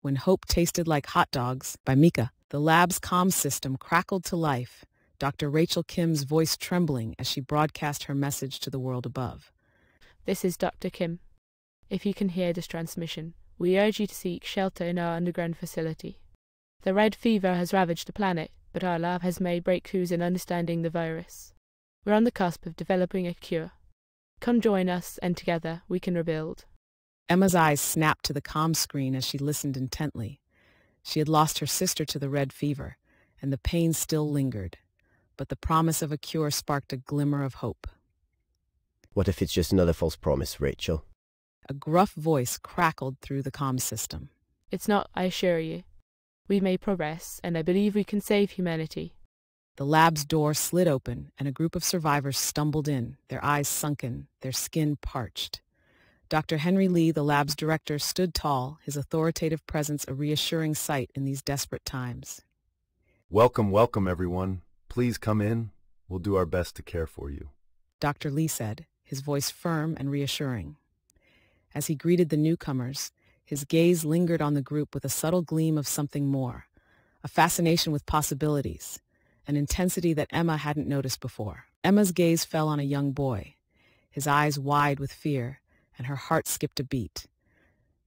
When Hope Tasted Like Hotdogs by Mika. The lab's comm system crackled to life, Dr. Rachel Kim's voice trembling as she broadcast her message to the world above. This is Dr. Kim. If you can hear this transmission, we urge you to seek shelter in our underground facility. The red fever has ravaged the planet, but our lab has made breakthroughs in understanding the virus. We're on the cusp of developing a cure. Come join us, and together we can rebuild. Emma's eyes snapped to the comm screen as she listened intently. She had lost her sister to the red fever, and the pain still lingered. But the promise of a cure sparked a glimmer of hope. What if it's just another false promise, Rachel? A gruff voice crackled through the comm system. It's not, I assure you. We've made progress, and I believe we can save humanity. The lab's door slid open, and a group of survivors stumbled in, their eyes sunken, their skin parched. Dr. Henry Lee, the lab's director, stood tall, his authoritative presence a reassuring sight in these desperate times. Welcome, welcome, everyone. Please come in. We'll do our best to care for you, Dr. Lee said, his voice firm and reassuring. As he greeted the newcomers, his gaze lingered on the group with a subtle gleam of something more, a fascination with possibilities, an intensity that Emma hadn't noticed before. Emma's gaze fell on a young boy, his eyes wide with fear, and her heart skipped a beat.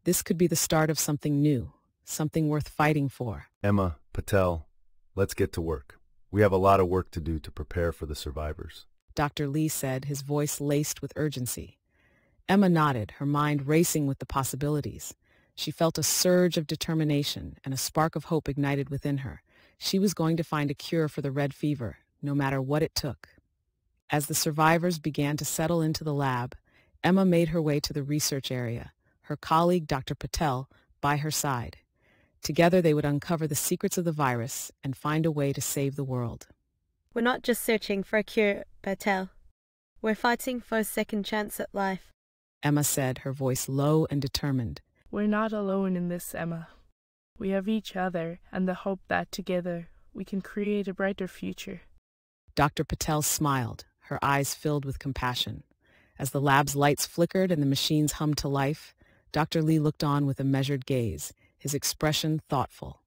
This could be the start of something new, something worth fighting for. Emma, Patel, let's get to work. We have a lot of work to do to prepare for the survivors, Dr. Lee said, his voice laced with urgency. Emma nodded, her mind racing with the possibilities. She felt a surge of determination, and a spark of hope ignited within her. She was going to find a cure for the red fever, no matter what it took. As the survivors began to settle into the lab, Emma made her way to the research area, her colleague, Dr. Patel, by her side. Together they would uncover the secrets of the virus and find a way to save the world. We're not just searching for a cure, Patel. We're fighting for a second chance at life, Emma said, her voice low and determined. We're not alone in this, Emma. We have each other and the hope that together we can create a brighter future. Dr. Patel smiled, her eyes filled with compassion. As the lab's lights flickered and the machines hummed to life, Dr. Lee looked on with a measured gaze, his expression thoughtful.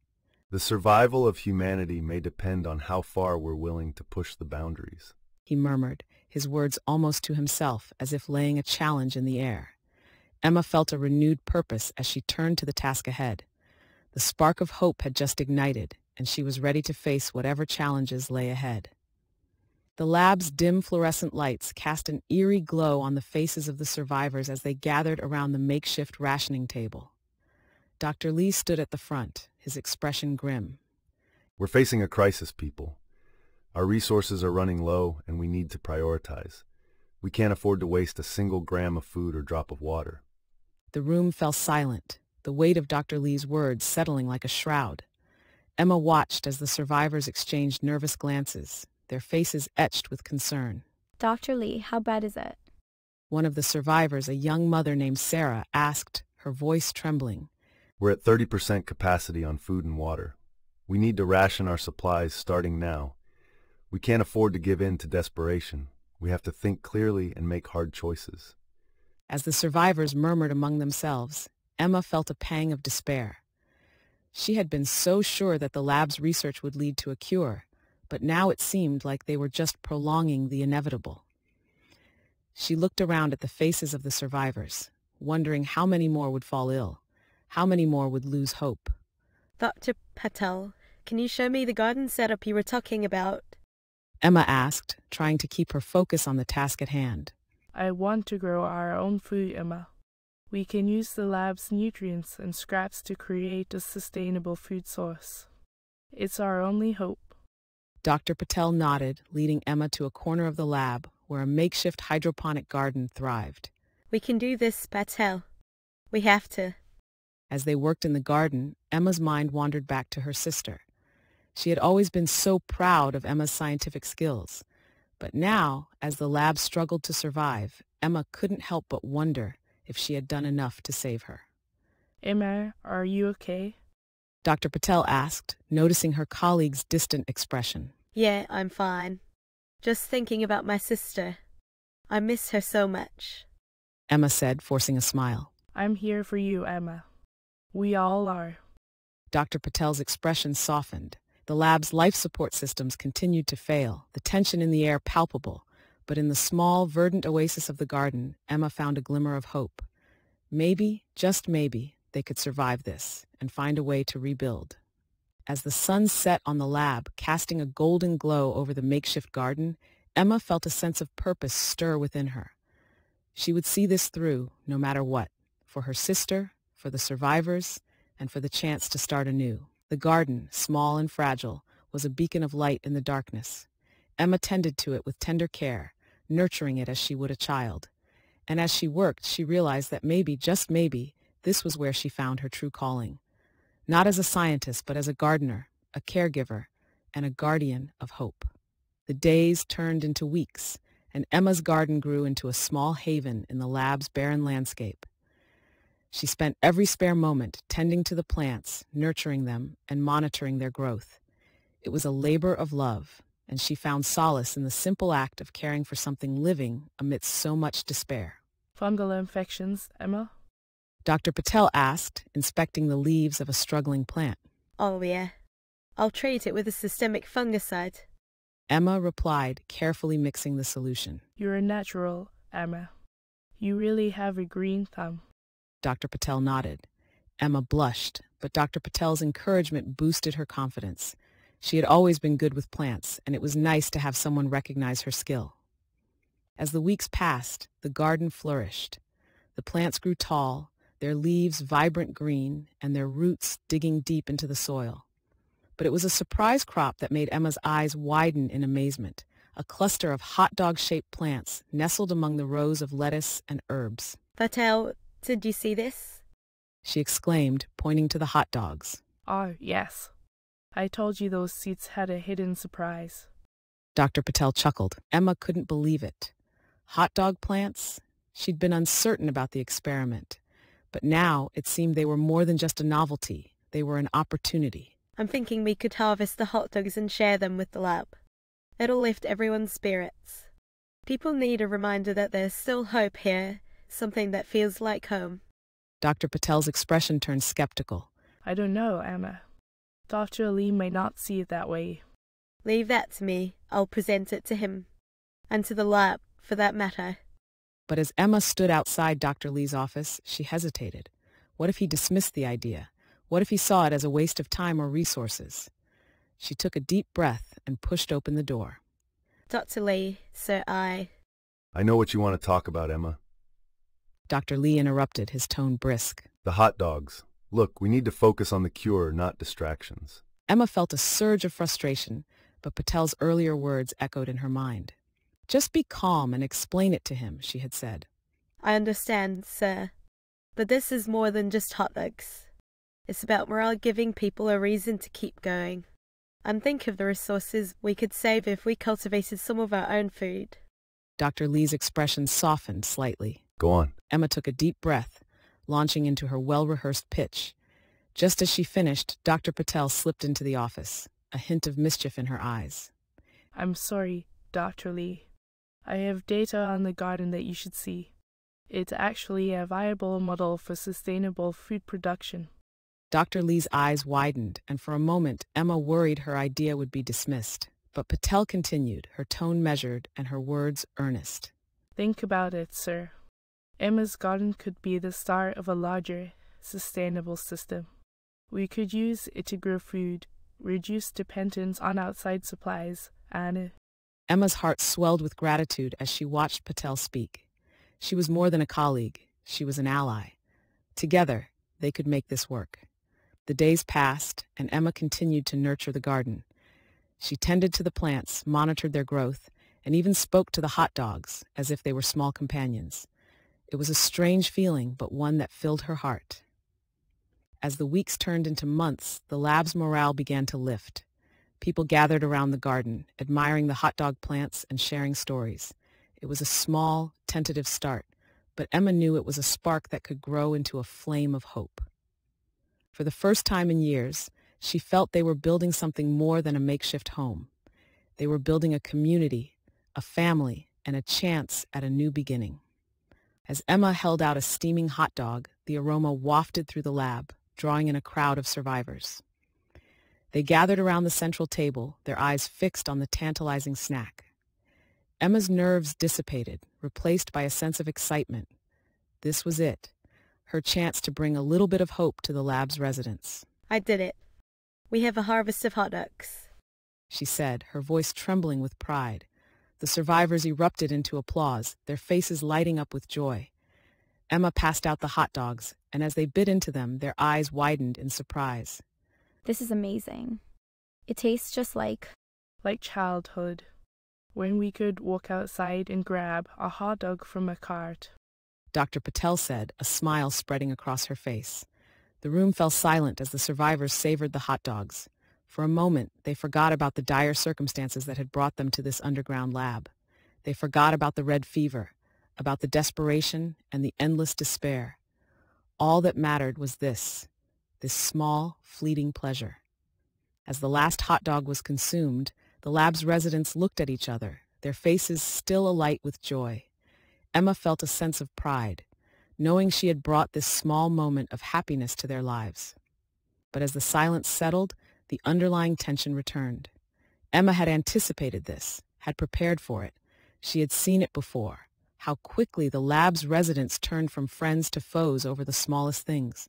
The survival of humanity may depend on how far we're willing to push the boundaries, He murmured, his words almost to himself, as if laying a challenge in the air. Emma felt a renewed purpose as she turned to the task ahead. The spark of hope had just ignited, and she was ready to face whatever challenges lay ahead. The lab's dim fluorescent lights cast an eerie glow on the faces of the survivors as they gathered around the makeshift rationing table. Dr. Lee stood at the front, his expression grim. We're facing a crisis, people. Our resources are running low, and we need to prioritize. We can't afford to waste a single gram of food or drop of water. The room fell silent, the weight of Dr. Lee's words settling like a shroud. Emma watched as the survivors exchanged nervous glances, their faces etched with concern. Dr. Lee, how bad is it? One of the survivors, a young mother named Sarah, asked, her voice trembling. We're at 30% capacity on food and water. We need to ration our supplies starting now. We can't afford to give in to desperation. We have to think clearly and make hard choices. As the survivors murmured among themselves, Emma felt a pang of despair. She had been so sure that the lab's research would lead to a cure, but now it seemed like they were just prolonging the inevitable. She looked around at the faces of the survivors, wondering how many more would fall ill, how many more would lose hope. Dr. Patel, can you show me the garden setup you were talking about? Emma asked, trying to keep her focus on the task at hand. I want to grow our own food, Emma. We can use the lab's nutrients and scraps to create a sustainable food source. It's our only hope. Dr. Patel nodded, leading Emma to a corner of the lab where a makeshift hydroponic garden thrived. We can do this, Patel. We have to. As they worked in the garden, Emma's mind wandered back to her sister. She had always been so proud of Emma's scientific skills. But now, as the lab struggled to survive, Emma couldn't help but wonder if she had done enough to save her. Emma, are you okay? Dr. Patel asked, noticing her colleague's distant expression. Yeah, I'm fine. Just thinking about my sister. I miss her so much, Emma said, forcing a smile. I'm here for you, Emma. We all are. Dr. Patel's expression softened. The lab's life support systems continued to fail, the tension in the air palpable. But in the small, verdant oasis of the garden, Emma found a glimmer of hope. Maybe, just maybe, they could survive this and find a way to rebuild. As the sun set on the lab, casting a golden glow over the makeshift garden, Emma felt a sense of purpose stir within her. She would see this through, no matter what, for her sister, for the survivors, and for the chance to start anew. The garden, small and fragile, was a beacon of light in the darkness. Emma tended to it with tender care, nurturing it as she would a child. And as she worked, she realized that maybe, just maybe, this was where she found her true calling. Not as a scientist, but as a gardener, a caregiver, and a guardian of hope. The days turned into weeks, and Emma's garden grew into a small haven in the lab's barren landscape. She spent every spare moment tending to the plants, nurturing them, and monitoring their growth. It was a labor of love, and she found solace in the simple act of caring for something living amidst so much despair. Fungal infections, Emma? Dr. Patel asked, inspecting the leaves of a struggling plant. Oh, yeah. I'll treat it with a systemic fungicide. Emma replied, carefully mixing the solution. You're a natural, Emma. You really have a green thumb. Dr. Patel nodded. Emma blushed, but Dr. Patel's encouragement boosted her confidence. She had always been good with plants, and it was nice to have someone recognize her skill. As the weeks passed, the garden flourished. The plants grew tall, their leaves vibrant green, and their roots digging deep into the soil. But it was a surprise crop that made Emma's eyes widen in amazement, a cluster of hot-dog-shaped plants nestled among the rows of lettuce and herbs. Patel, did you see this? She exclaimed, pointing to the hot dogs. Oh, yes. I told you those seeds had a hidden surprise. Dr. Patel chuckled. Emma couldn't believe it. Hot dog plants? She'd been uncertain about the experiment. But now it seemed they were more than just a novelty. They were an opportunity. I'm thinking we could harvest the hot dogs and share them with the lab. It'll lift everyone's spirits. People need a reminder that there's still hope here, something that feels like home. Dr. Patel's expression turned skeptical. I don't know, Emma. Dr. Lee may not see it that way. Leave that to me. I'll present it to him. And to the lab, for that matter. But as Emma stood outside Dr. Lee's office, she hesitated. What if he dismissed the idea? What if he saw it as a waste of time or resources? She took a deep breath and pushed open the door. Dr. Lee, sir, I know what you want to talk about, Emma. Dr. Lee interrupted, his tone brisk. The hot dogs. Look, we need to focus on the cure, not distractions. Emma felt a surge of frustration, but Patel's earlier words echoed in her mind. Just be calm and explain it to him, she had said. I understand, sir. But this is more than just hot dogs. It's about morale, giving people a reason to keep going. And think of the resources we could save if we cultivated some of our own food. Dr. Lee's expression softened slightly. Go on. Emma took a deep breath, launching into her well-rehearsed pitch. Just as she finished, Dr. Patel slipped into the office, a hint of mischief in her eyes. I'm sorry, Dr. Lee. I have data on the garden that you should see. It's actually a viable model for sustainable food production. Dr. Lee's eyes widened, and for a moment Emma worried her idea would be dismissed. But Patel continued, her tone measured and her words earnest. Think about it, sir. Emma's garden could be the start of a larger, sustainable system. We could use it to grow food, reduce dependence on outside supplies, and... Emma's heart swelled with gratitude as she watched Patel speak. She was more than a colleague. She was an ally. Together, they could make this work. The days passed, and Emma continued to nurture the garden. She tended to the plants, monitored their growth, and even spoke to the hot dogs as if they were small companions. It was a strange feeling, but one that filled her heart. As the weeks turned into months, the lab's morale began to lift. People gathered around the garden, admiring the hot dog plants and sharing stories. It was a small, tentative start, but Emma knew it was a spark that could grow into a flame of hope. For the first time in years, she felt they were building something more than a makeshift home. They were building a community, a family, and a chance at a new beginning. As Emma held out a steaming hot dog, the aroma wafted through the lab, drawing in a crowd of survivors. They gathered around the central table, their eyes fixed on the tantalizing snack. Emma's nerves dissipated, replaced by a sense of excitement. This was it, her chance to bring a little bit of hope to the lab's residents. I did it. We have a harvest of hot dogs, she said, her voice trembling with pride. The survivors erupted into applause, their faces lighting up with joy. Emma passed out the hot dogs, and as they bit into them, their eyes widened in surprise. This is amazing. It tastes just like childhood, when we could walk outside and grab a hot dog from a cart. Dr. Patel said, a smile spreading across her face. The room fell silent as the survivors savored the hot dogs. For a moment, they forgot about the dire circumstances that had brought them to this underground lab. They forgot about the red fever, about the desperation and the endless despair. All that mattered was this small, fleeting pleasure. As the last hot dog was consumed, the lab's residents looked at each other, their faces still alight with joy. Emma felt a sense of pride, knowing she had brought this small moment of happiness to their lives. But as the silence settled, the underlying tension returned. Emma had anticipated this, had prepared for it. She had seen it before, how quickly the lab's residents turned from friends to foes over the smallest things.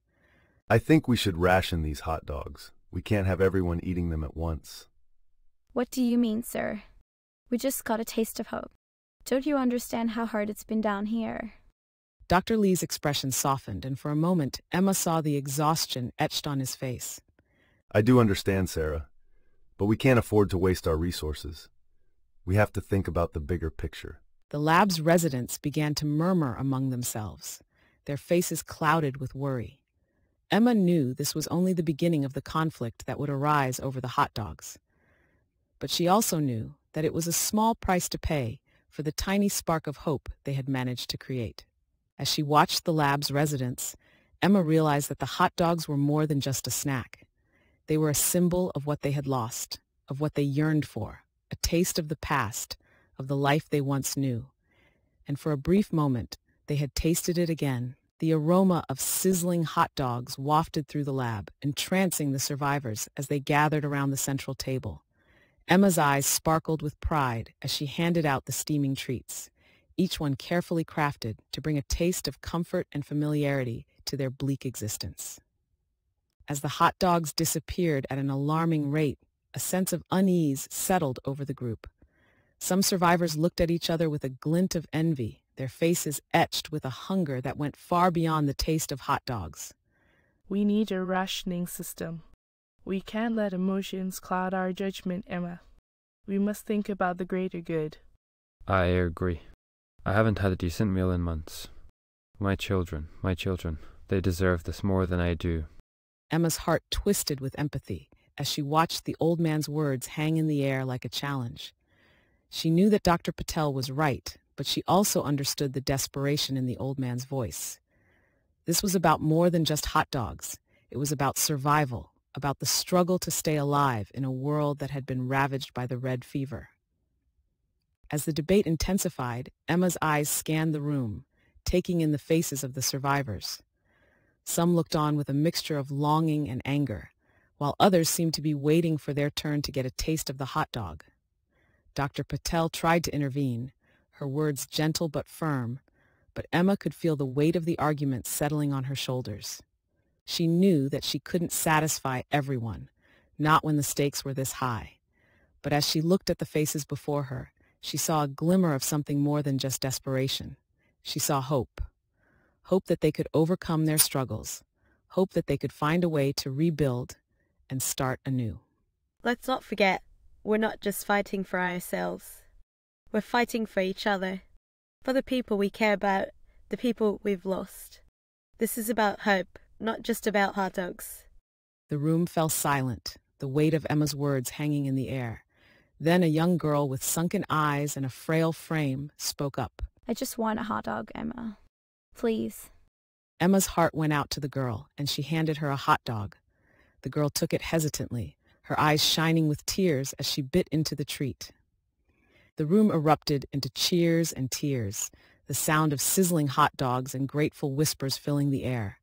I think we should ration these hot dogs. We can't have everyone eating them at once. What do you mean, sir? We just got a taste of hope. Don't you understand how hard it's been down here? Dr. Lee's expression softened, and for a moment, Emma saw the exhaustion etched on his face. I do understand, Sarah, but we can't afford to waste our resources. We have to think about the bigger picture. The lab's residents began to murmur among themselves, their faces clouded with worry. Emma knew this was only the beginning of the conflict that would arise over the hot dogs. But she also knew that it was a small price to pay for the tiny spark of hope they had managed to create. As she watched the lab's residents, Emma realized that the hot dogs were more than just a snack. They were a symbol of what they had lost, of what they yearned for, a taste of the past, of the life they once knew. And for a brief moment, they had tasted it again. The aroma of sizzling hot dogs wafted through the lab, entrancing the survivors as they gathered around the central table. Emma's eyes sparkled with pride as she handed out the steaming treats, each one carefully crafted to bring a taste of comfort and familiarity to their bleak existence. As the hot dogs disappeared at an alarming rate, a sense of unease settled over the group. Some survivors looked at each other with a glint of envy, their faces etched with a hunger that went far beyond the taste of hot dogs. We need a rationing system. We can't let emotions cloud our judgment, Emma. We must think about the greater good. I agree. I haven't had a decent meal in months. My children, they deserve this more than I do. Emma's heart twisted with empathy as she watched the old man's words hang in the air like a challenge. She knew that Dr. Patel was right, but she also understood the desperation in the old man's voice. This was about more than just hot dogs. It was about survival, about the struggle to stay alive in a world that had been ravaged by the red fever. As the debate intensified, Emma's eyes scanned the room, taking in the faces of the survivors. Some looked on with a mixture of longing and anger, while others seemed to be waiting for their turn to get a taste of the hot dog. Dr. Patel tried to intervene, her words gentle but firm, but Emma could feel the weight of the argument settling on her shoulders. She knew that she couldn't satisfy everyone, not when the stakes were this high. But as she looked at the faces before her, she saw a glimmer of something more than just desperation. She saw hope. Hope that they could overcome their struggles. Hope that they could find a way to rebuild and start anew. Let's not forget, we're not just fighting for ourselves. We're fighting for each other, for the people we care about, the people we've lost. This is about hope, not just about hot dogs. The room fell silent, the weight of Emma's words hanging in the air. Then a young girl with sunken eyes and a frail frame spoke up. I just want a hot dog, Emma. Please. Emma's heart went out to the girl, and she handed her a hot dog. The girl took it hesitantly, her eyes shining with tears as she bit into the treat. The room erupted into cheers and tears, the sound of sizzling hot dogs and grateful whispers filling the air.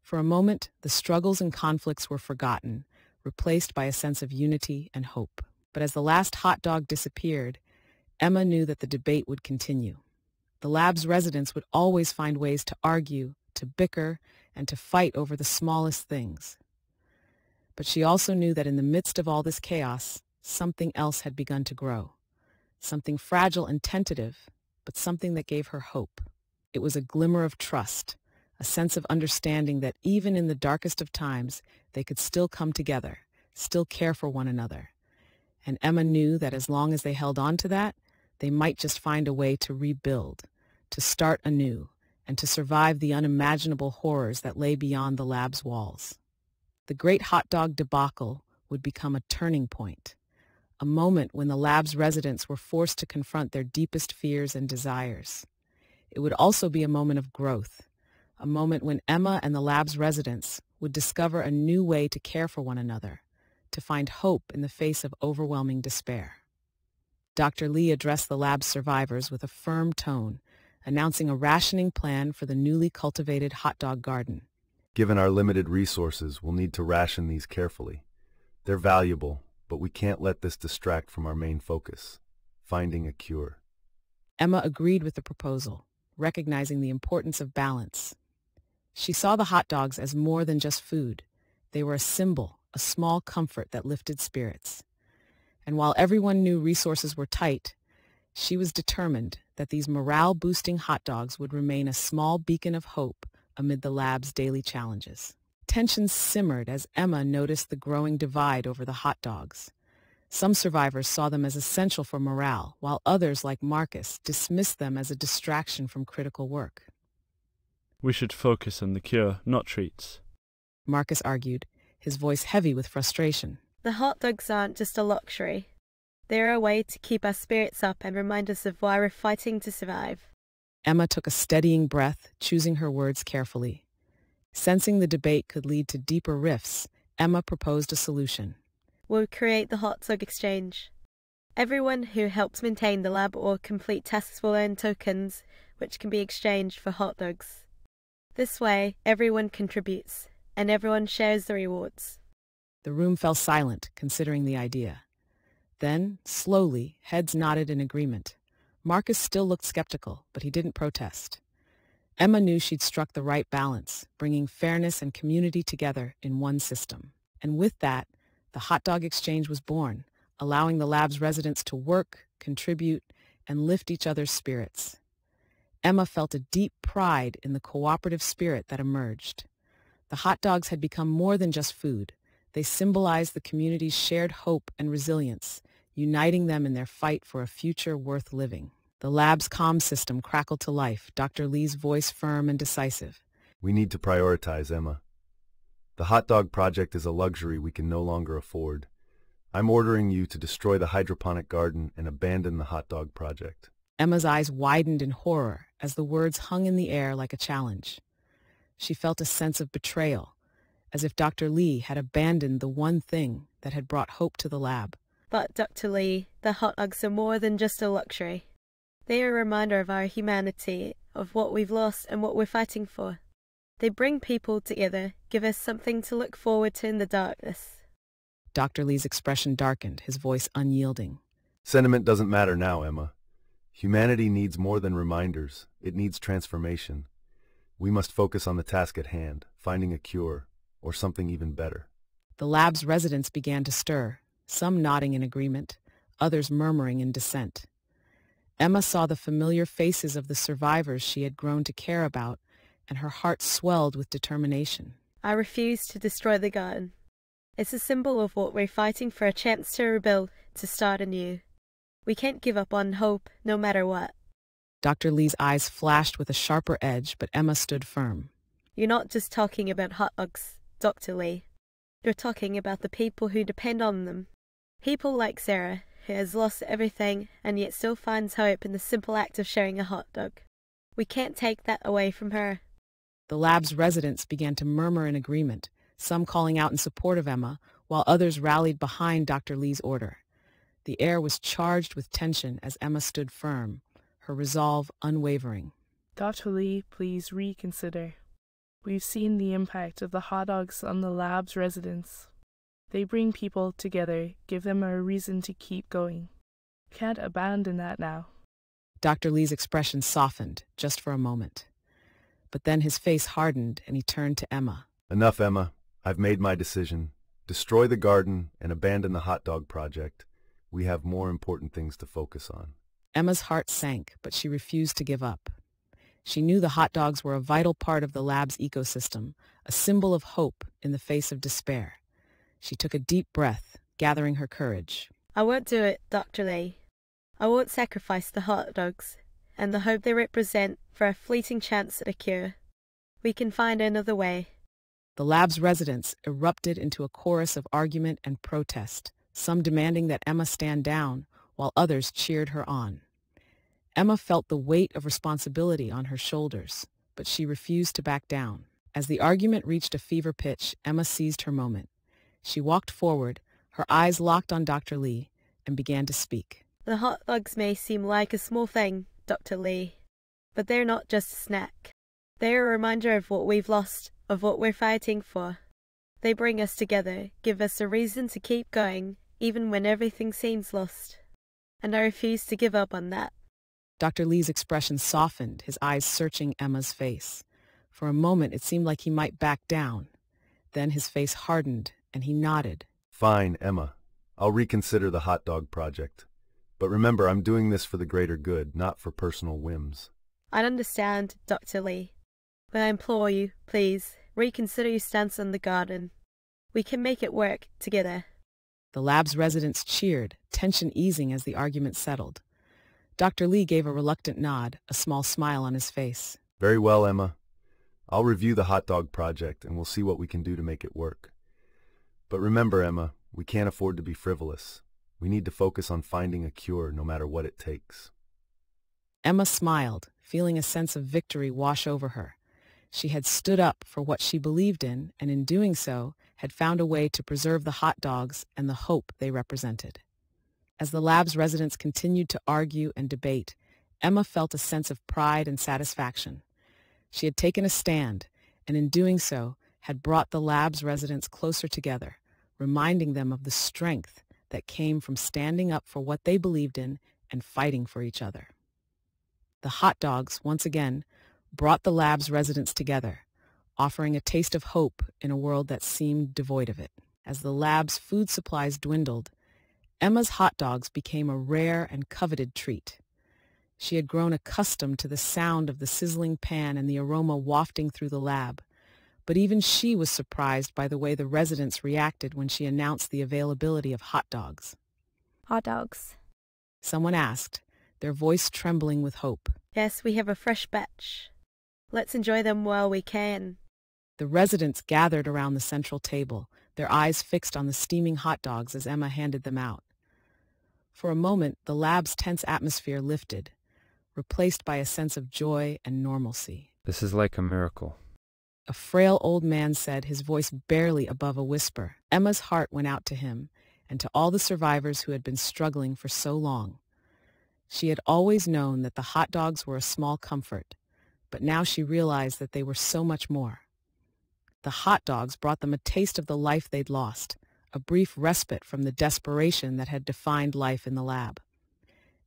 For a moment, the struggles and conflicts were forgotten, replaced by a sense of unity and hope. But as the last hot dog disappeared, Emma knew that the debate would continue. The lab's residents would always find ways to argue, to bicker, and to fight over the smallest things. But she also knew that in the midst of all this chaos, something else had begun to grow. Something fragile and tentative, but something that gave her hope. It was a glimmer of trust, a sense of understanding that even in the darkest of times, they could still come together, still care for one another. And Emma knew that as long as they held on to that, they might just find a way to rebuild, to start anew, and to survive the unimaginable horrors that lay beyond the lab's walls. The great hot dog debacle would become a turning point, a moment when the lab's residents were forced to confront their deepest fears and desires. It would also be a moment of growth, a moment when Emma and the lab's residents would discover a new way to care for one another, to find hope in the face of overwhelming despair. Dr. Lee addressed the lab's survivors with a firm tone, announcing a rationing plan for the newly cultivated hot dog garden. Given our limited resources, we'll need to ration these carefully. They're valuable, but we can't let this distract from our main focus, finding a cure. Emma agreed with the proposal, recognizing the importance of balance. She saw the hot dogs as more than just food. They were a symbol, a small comfort that lifted spirits. And while everyone knew resources were tight, she was determined that these morale-boosting hot dogs would remain a small beacon of hope amid the lab's daily challenges. Tensions simmered as Emma noticed the growing divide over the hot dogs. Some survivors saw them as essential for morale, while others, like Marcus, dismissed them as a distraction from critical work. We should focus on the cure, not treats, Marcus argued, his voice heavy with frustration. The hot dogs aren't just a luxury. They're a way to keep our spirits up and remind us of why we're fighting to survive. Emma took a steadying breath, choosing her words carefully. Sensing the debate could lead to deeper rifts, Emma proposed a solution. We'll create the hot dog exchange. Everyone who helps maintain the lab or complete tasks will earn tokens, which can be exchanged for hot dogs. This way, everyone contributes, and everyone shares the rewards. The room fell silent, considering the idea. Then, slowly, heads nodded in agreement. Marcus still looked skeptical, but he didn't protest. Emma knew she'd struck the right balance, bringing fairness and community together in one system. And with that, the hot dog exchange was born, allowing the lab's residents to work, contribute, and lift each other's spirits. Emma felt a deep pride in the cooperative spirit that emerged. The hot dogs had become more than just food. They symbolized the community's shared hope and resilience, uniting them in their fight for a future worth living. The lab's comm system crackled to life, Dr. Lee's voice firm and decisive. We need to prioritize, Emma. The hot dog project is a luxury we can no longer afford. I'm ordering you to destroy the hydroponic garden and abandon the hot dog project. Emma's eyes widened in horror as the words hung in the air like a challenge. She felt a sense of betrayal, as if Dr. Lee had abandoned the one thing that had brought hope to the lab. But, Dr. Lee, the hot dogs are more than just a luxury. They are a reminder of our humanity, of what we've lost and what we're fighting for. They bring people together, give us something to look forward to in the darkness. Dr. Lee's expression darkened, his voice unyielding. Sentiment doesn't matter now, Emma. Humanity needs more than reminders. It needs transformation. We must focus on the task at hand, finding a cure, or something even better. The lab's residents began to stir, some nodding in agreement, others murmuring in dissent. Emma saw the familiar faces of the survivors she had grown to care about, and her heart swelled with determination. I refuse to destroy the garden. It's a symbol of what we're fighting for, a chance to rebuild, to start anew. We can't give up on hope, no matter what. Dr. Lee's eyes flashed with a sharper edge, but Emma stood firm. You're not just talking about hot dogs, Dr. Lee. You're talking about the people who depend on them. People like Sarah, who has lost everything and yet still finds hope in the simple act of sharing a hot dog. We can't take that away from her. The lab's residents began to murmur in agreement, some calling out in support of Emma, while others rallied behind Dr. Lee's order. The air was charged with tension as Emma stood firm, her resolve unwavering. Dr. Lee, please reconsider. We've seen the impact of the hot dogs on the lab's residents. They bring people together, give them a reason to keep going. Can't abandon that now. Dr. Lee's expression softened just for a moment. But then his face hardened and he turned to Emma. Enough, Emma. I've made my decision. Destroy the garden and abandon the hot dog project. We have more important things to focus on. Emma's heart sank, but she refused to give up. She knew the hot dogs were a vital part of the lab's ecosystem, a symbol of hope in the face of despair. She took a deep breath, gathering her courage. I won't do it, Dr. Lee. I won't sacrifice the hot dogs and the hope they represent for a fleeting chance at a cure. We can find another way. The lab's residents erupted into a chorus of argument and protest, some demanding that Emma stand down, while others cheered her on. Emma felt the weight of responsibility on her shoulders, but she refused to back down. As the argument reached a fever pitch, Emma seized her moment. She walked forward, her eyes locked on Dr. Lee, and began to speak. The hot dogs may seem like a small thing, Dr. Lee, but they're not just a snack. They're a reminder of what we've lost, of what we're fighting for. They bring us together, give us a reason to keep going, even when everything seems lost. And I refuse to give up on that. Dr. Lee's expression softened, his eyes searching Emma's face. For a moment it seemed like he might back down. Then his face hardened, and he nodded. Fine, Emma. I'll reconsider the hot dog project. But remember, I'm doing this for the greater good, not for personal whims. I understand, Dr. Lee. But I implore you, please, reconsider your stance on the garden. We can make it work together. The lab's residents cheered, tension easing as the argument settled. Dr. Lee gave a reluctant nod, a small smile on his face. Very well, Emma. I'll review the hot dog project and we'll see what we can do to make it work. But remember, Emma, we can't afford to be frivolous. We need to focus on finding a cure, no matter what it takes. Emma smiled, feeling a sense of victory wash over her. She had stood up for what she believed in, and in doing so, had found a way to preserve the hot dogs and the hope they represented. As the lab's residents continued to argue and debate, Emma felt a sense of pride and satisfaction. She had taken a stand, and in doing so, had brought the lab's residents closer together, reminding them of the strength that came from standing up for what they believed in and fighting for each other. The hot dogs, once again, brought the lab's residents together, offering a taste of hope in a world that seemed devoid of it. As the lab's food supplies dwindled, Emma's hot dogs became a rare and coveted treat. She had grown accustomed to the sound of the sizzling pan and the aroma wafting through the lab, but even she was surprised by the way the residents reacted when she announced the availability of hot dogs. Hot dogs. Someone asked, their voice trembling with hope. Yes, we have a fresh batch. Let's enjoy them while we can. The residents gathered around the central table, their eyes fixed on the steaming hot dogs as Emma handed them out. For a moment, the lab's tense atmosphere lifted, replaced by a sense of joy and normalcy. This is like a miracle. A frail old man said, his voice barely above a whisper. Emma's heart went out to him and to all the survivors who had been struggling for so long. She had always known that the hot dogs were a small comfort, but now she realized that they were so much more. The hot dogs brought them a taste of the life they'd lost, a brief respite from the desperation that had defined life in the lab.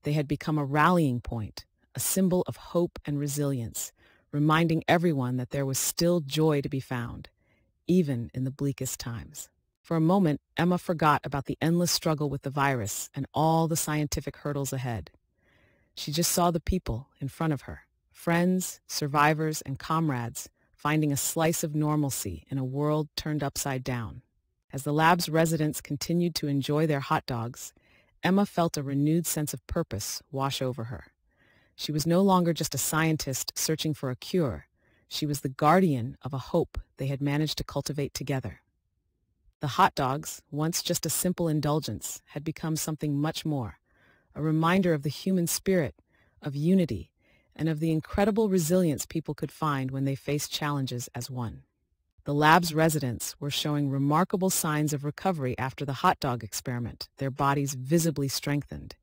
They had become a rallying point, a symbol of hope and resilience, reminding everyone that there was still joy to be found, even in the bleakest times. For a moment, Emma forgot about the endless struggle with the virus and all the scientific hurdles ahead. She just saw the people in front of her, friends, survivors, and comrades, finding a slice of normalcy in a world turned upside down. As the lab's residents continued to enjoy their hot dogs, Emma felt a renewed sense of purpose wash over her. She was no longer just a scientist searching for a cure. She was the guardian of a hope they had managed to cultivate together. The hot dogs, once just a simple indulgence, had become something much more, a reminder of the human spirit, of unity, and of the incredible resilience people could find when they faced challenges as one. The lab's residents were showing remarkable signs of recovery after the hot dog experiment, their bodies visibly strengthened.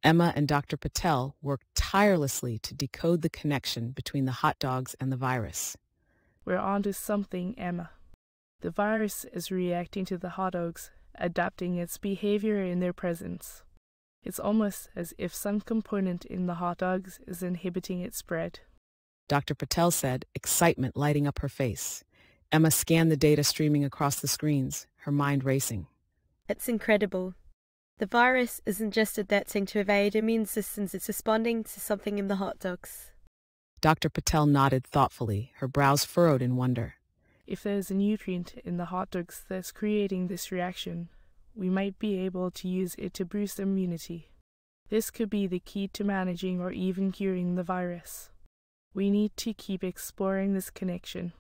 Emma and Dr. Patel worked tirelessly to decode the connection between the hot dogs and the virus. We're onto something, Emma. The virus is reacting to the hot dogs, adapting its behavior in their presence. It's almost as if some component in the hot dogs is inhibiting its spread. Dr. Patel said, excitement lighting up her face. Emma scanned the data streaming across the screens, her mind racing. It's incredible. The virus isn't just adapting to evade immune systems, it's responding to something in the hot dogs. Dr. Patel nodded thoughtfully, her brows furrowed in wonder. If there's a nutrient in the hot dogs that's creating this reaction, we might be able to use it to boost immunity. This could be the key to managing or even curing the virus. We need to keep exploring this connection.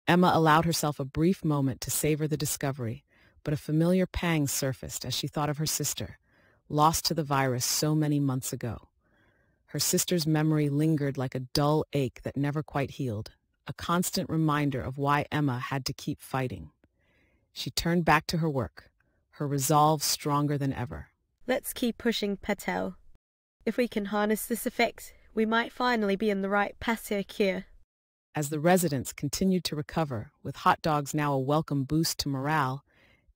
Emma allowed herself a brief moment to savor the discovery, but a familiar pang surfaced as she thought of her sister, lost to the virus so many months ago. Her sister's memory lingered like a dull ache that never quite healed, a constant reminder of why Emma had to keep fighting. She turned back to her work, her resolve stronger than ever. Let's keep pushing, Patel. If we can harness this effect, we might finally be on the right path to a cure. As the residents continued to recover, with hot dogs now a welcome boost to morale,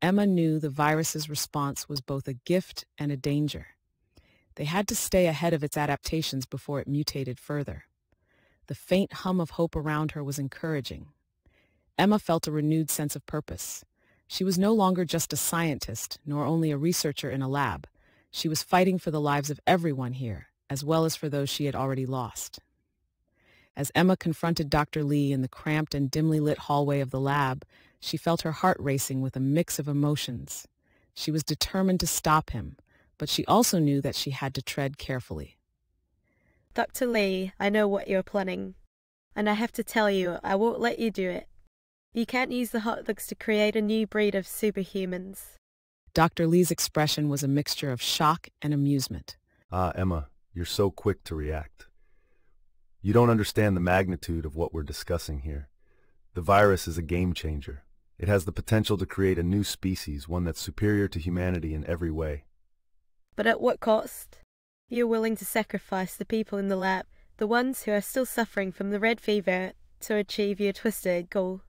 Emma knew the virus's response was both a gift and a danger. They had to stay ahead of its adaptations before it mutated further. The faint hum of hope around her was encouraging. Emma felt a renewed sense of purpose. She was no longer just a scientist, nor only a researcher in a lab. She was fighting for the lives of everyone here, as well as for those she had already lost. As Emma confronted Dr. Lee in the cramped and dimly lit hallway of the lab, she felt her heart racing with a mix of emotions. She was determined to stop him, but she also knew that she had to tread carefully. Dr. Lee, I know what you're planning, and I have to tell you, I won't let you do it. You can't use the hot dogs to create a new breed of superhumans. Dr. Lee's expression was a mixture of shock and amusement. Emma, you're so quick to react. You don't understand the magnitude of what we're discussing here. The virus is a game changer. It has the potential to create a new species, one that's superior to humanity in every way. But at what cost? You're willing to sacrifice the people in the lab, the ones who are still suffering from the red fever, to achieve your twisted goal.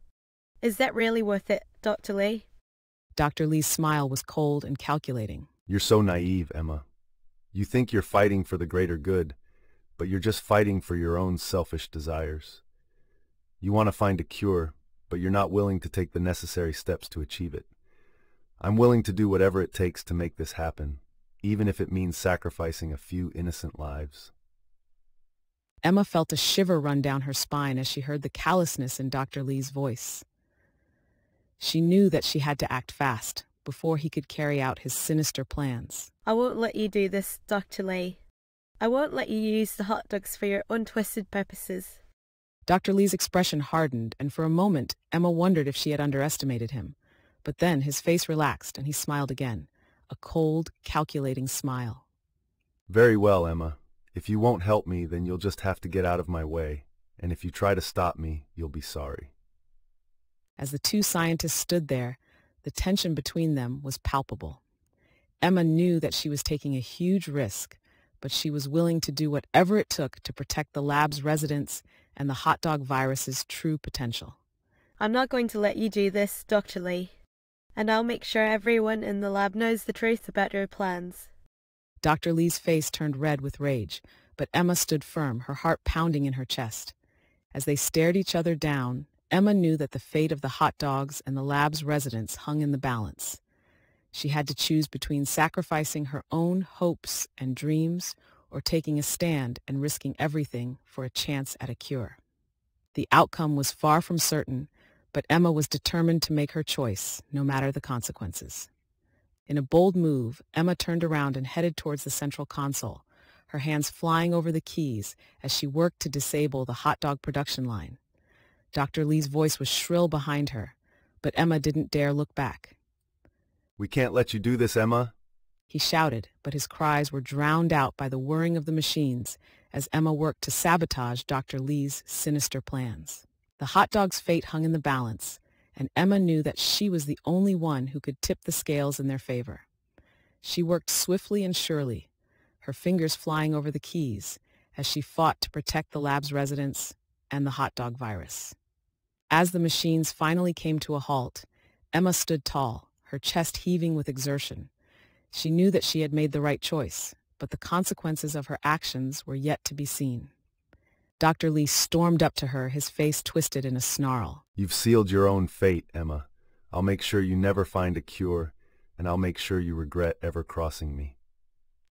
Is that really worth it, Dr. Lee? Dr. Lee's smile was cold and calculating. You're so naive, Emma. You think you're fighting for the greater good, but you're just fighting for your own selfish desires. You want to find a cure, but you're not willing to take the necessary steps to achieve it. I'm willing to do whatever it takes to make this happen, even if it means sacrificing a few innocent lives. Emma felt a shiver run down her spine as she heard the callousness in Dr. Lee's voice. She knew that she had to act fast before he could carry out his sinister plans. I won't let you do this, Dr. Lee. I won't let you use the hot dogs for your untwisted purposes. Dr. Lee's expression hardened, and for a moment Emma wondered if she had underestimated him. But then his face relaxed and he smiled again, a cold, calculating smile. Very well, Emma. If you won't help me, then you'll just have to get out of my way. And if you try to stop me, you'll be sorry. As the two scientists stood there, the tension between them was palpable. Emma knew that she was taking a huge risk, but she was willing to do whatever it took to protect the lab's residents and the hot dog virus's true potential. I'm not going to let you do this, Dr. Lee. And I'll make sure everyone in the lab knows the truth about your plans. Dr. Lee's face turned red with rage, but Emma stood firm, her heart pounding in her chest. As they stared each other down, Emma knew that the fate of the hot dogs and the lab's residents hung in the balance. She had to choose between sacrificing her own hopes and dreams or taking a stand and risking everything for a chance at a cure. The outcome was far from certain, but Emma was determined to make her choice, no matter the consequences. In a bold move, Emma turned around and headed towards the central console, her hands flying over the keys as she worked to disable the hot dog production line. Dr. Lee's voice was shrill behind her, but Emma didn't dare look back. We can't let you do this, Emma. He shouted, but his cries were drowned out by the whirring of the machines as Emma worked to sabotage Dr. Lee's sinister plans. The hot dog's fate hung in the balance, and Emma knew that she was the only one who could tip the scales in their favor. She worked swiftly and surely, her fingers flying over the keys as she fought to protect the lab's residents and the hot dog virus. As the machines finally came to a halt, Emma stood tall, her chest heaving with exertion. She knew that she had made the right choice, but the consequences of her actions were yet to be seen. Dr. Lee stormed up to her, his face twisted in a snarl. You've sealed your own fate, Emma. I'll make sure you never find a cure, and I'll make sure you regret ever crossing me.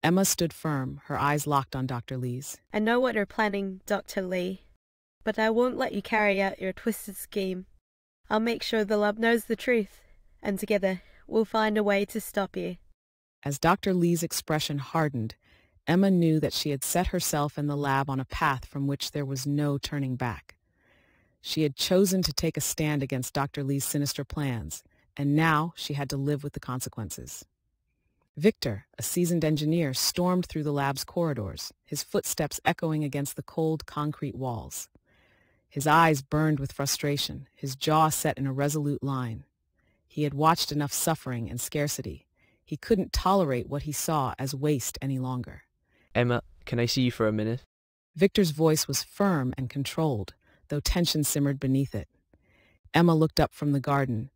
Emma stood firm, her eyes locked on Dr. Lee's. I know what you're planning, Dr. Lee, but I won't let you carry out your twisted scheme. I'll make sure the lab knows the truth, and together we'll find a way to stop you. As Dr. Lee's expression hardened, Emma knew that she had set herself and the lab on a path from which there was no turning back. She had chosen to take a stand against Dr. Lee's sinister plans, and now she had to live with the consequences. Victor, a seasoned engineer, stormed through the lab's corridors, his footsteps echoing against the cold concrete walls. His eyes burned with frustration, his jaw set in a resolute line. He had watched enough suffering and scarcity. He couldn't tolerate what he saw as waste any longer. Emma, can I see you for a minute? Victor's voice was firm and controlled, though tension simmered beneath it. Emma looked up from the garden,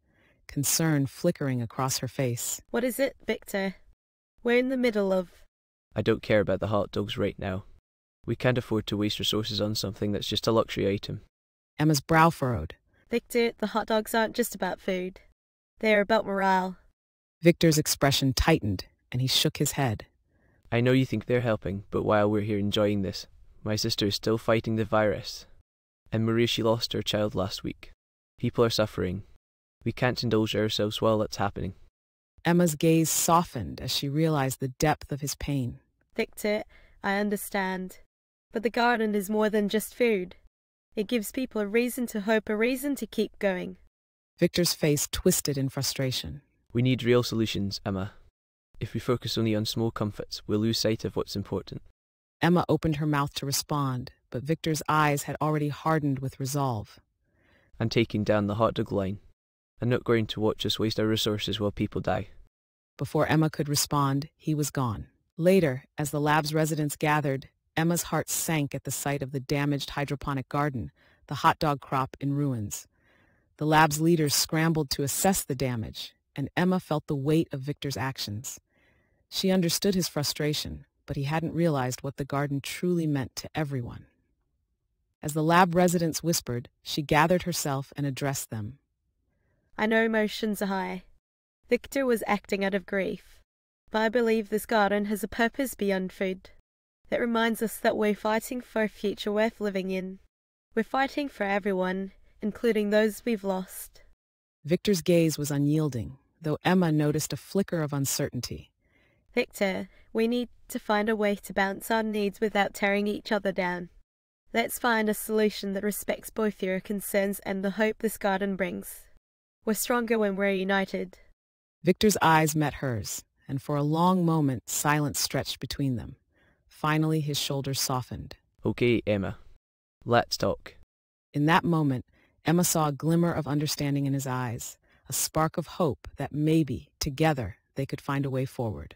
concern flickering across her face. What is it, Victor? We're in the middle of... I don't care about the hot dogs right now. We can't afford to waste resources on something that's just a luxury item. Emma's brow furrowed. Victor, the hot dogs aren't just about food. They're about morale. Victor's expression tightened, and he shook his head. I know you think they're helping, but while we're here enjoying this, my sister is still fighting the virus. And Maria, she lost her child last week. People are suffering. We can't indulge ourselves while that's happening. Emma's gaze softened as she realized the depth of his pain. Victor, I understand. But the garden is more than just food. It gives people a reason to hope, a reason to keep going. Victor's face twisted in frustration. We need real solutions, Emma. If we focus only on small comforts, we'll lose sight of what's important. Emma opened her mouth to respond, but Victor's eyes had already hardened with resolve. I'm taking down the hot dog line. I'm not going to watch us waste our resources while people die. Before Emma could respond, he was gone. Later, as the lab's residents gathered, Emma's heart sank at the sight of the damaged hydroponic garden, the hot dog crop in ruins. The lab's leaders scrambled to assess the damage, and Emma felt the weight of Victor's actions. She understood his frustration, but he hadn't realized what the garden truly meant to everyone. As the lab residents whispered, she gathered herself and addressed them. I know emotions are high. Victor was acting out of grief, but I believe this garden has a purpose beyond food. That reminds us that we're fighting for a future worth living in. We're fighting for everyone, including those we've lost. Victor's gaze was unyielding, though Emma noticed a flicker of uncertainty. Victor, we need to find a way to balance our needs without tearing each other down. Let's find a solution that respects both your concerns and the hope this garden brings. We're stronger when we're united. Victor's eyes met hers, and for a long moment silence stretched between them. Finally, his shoulders softened. Okay, Emma. Let's talk. In that moment, Emma saw a glimmer of understanding in his eyes, a spark of hope that maybe, together, they could find a way forward.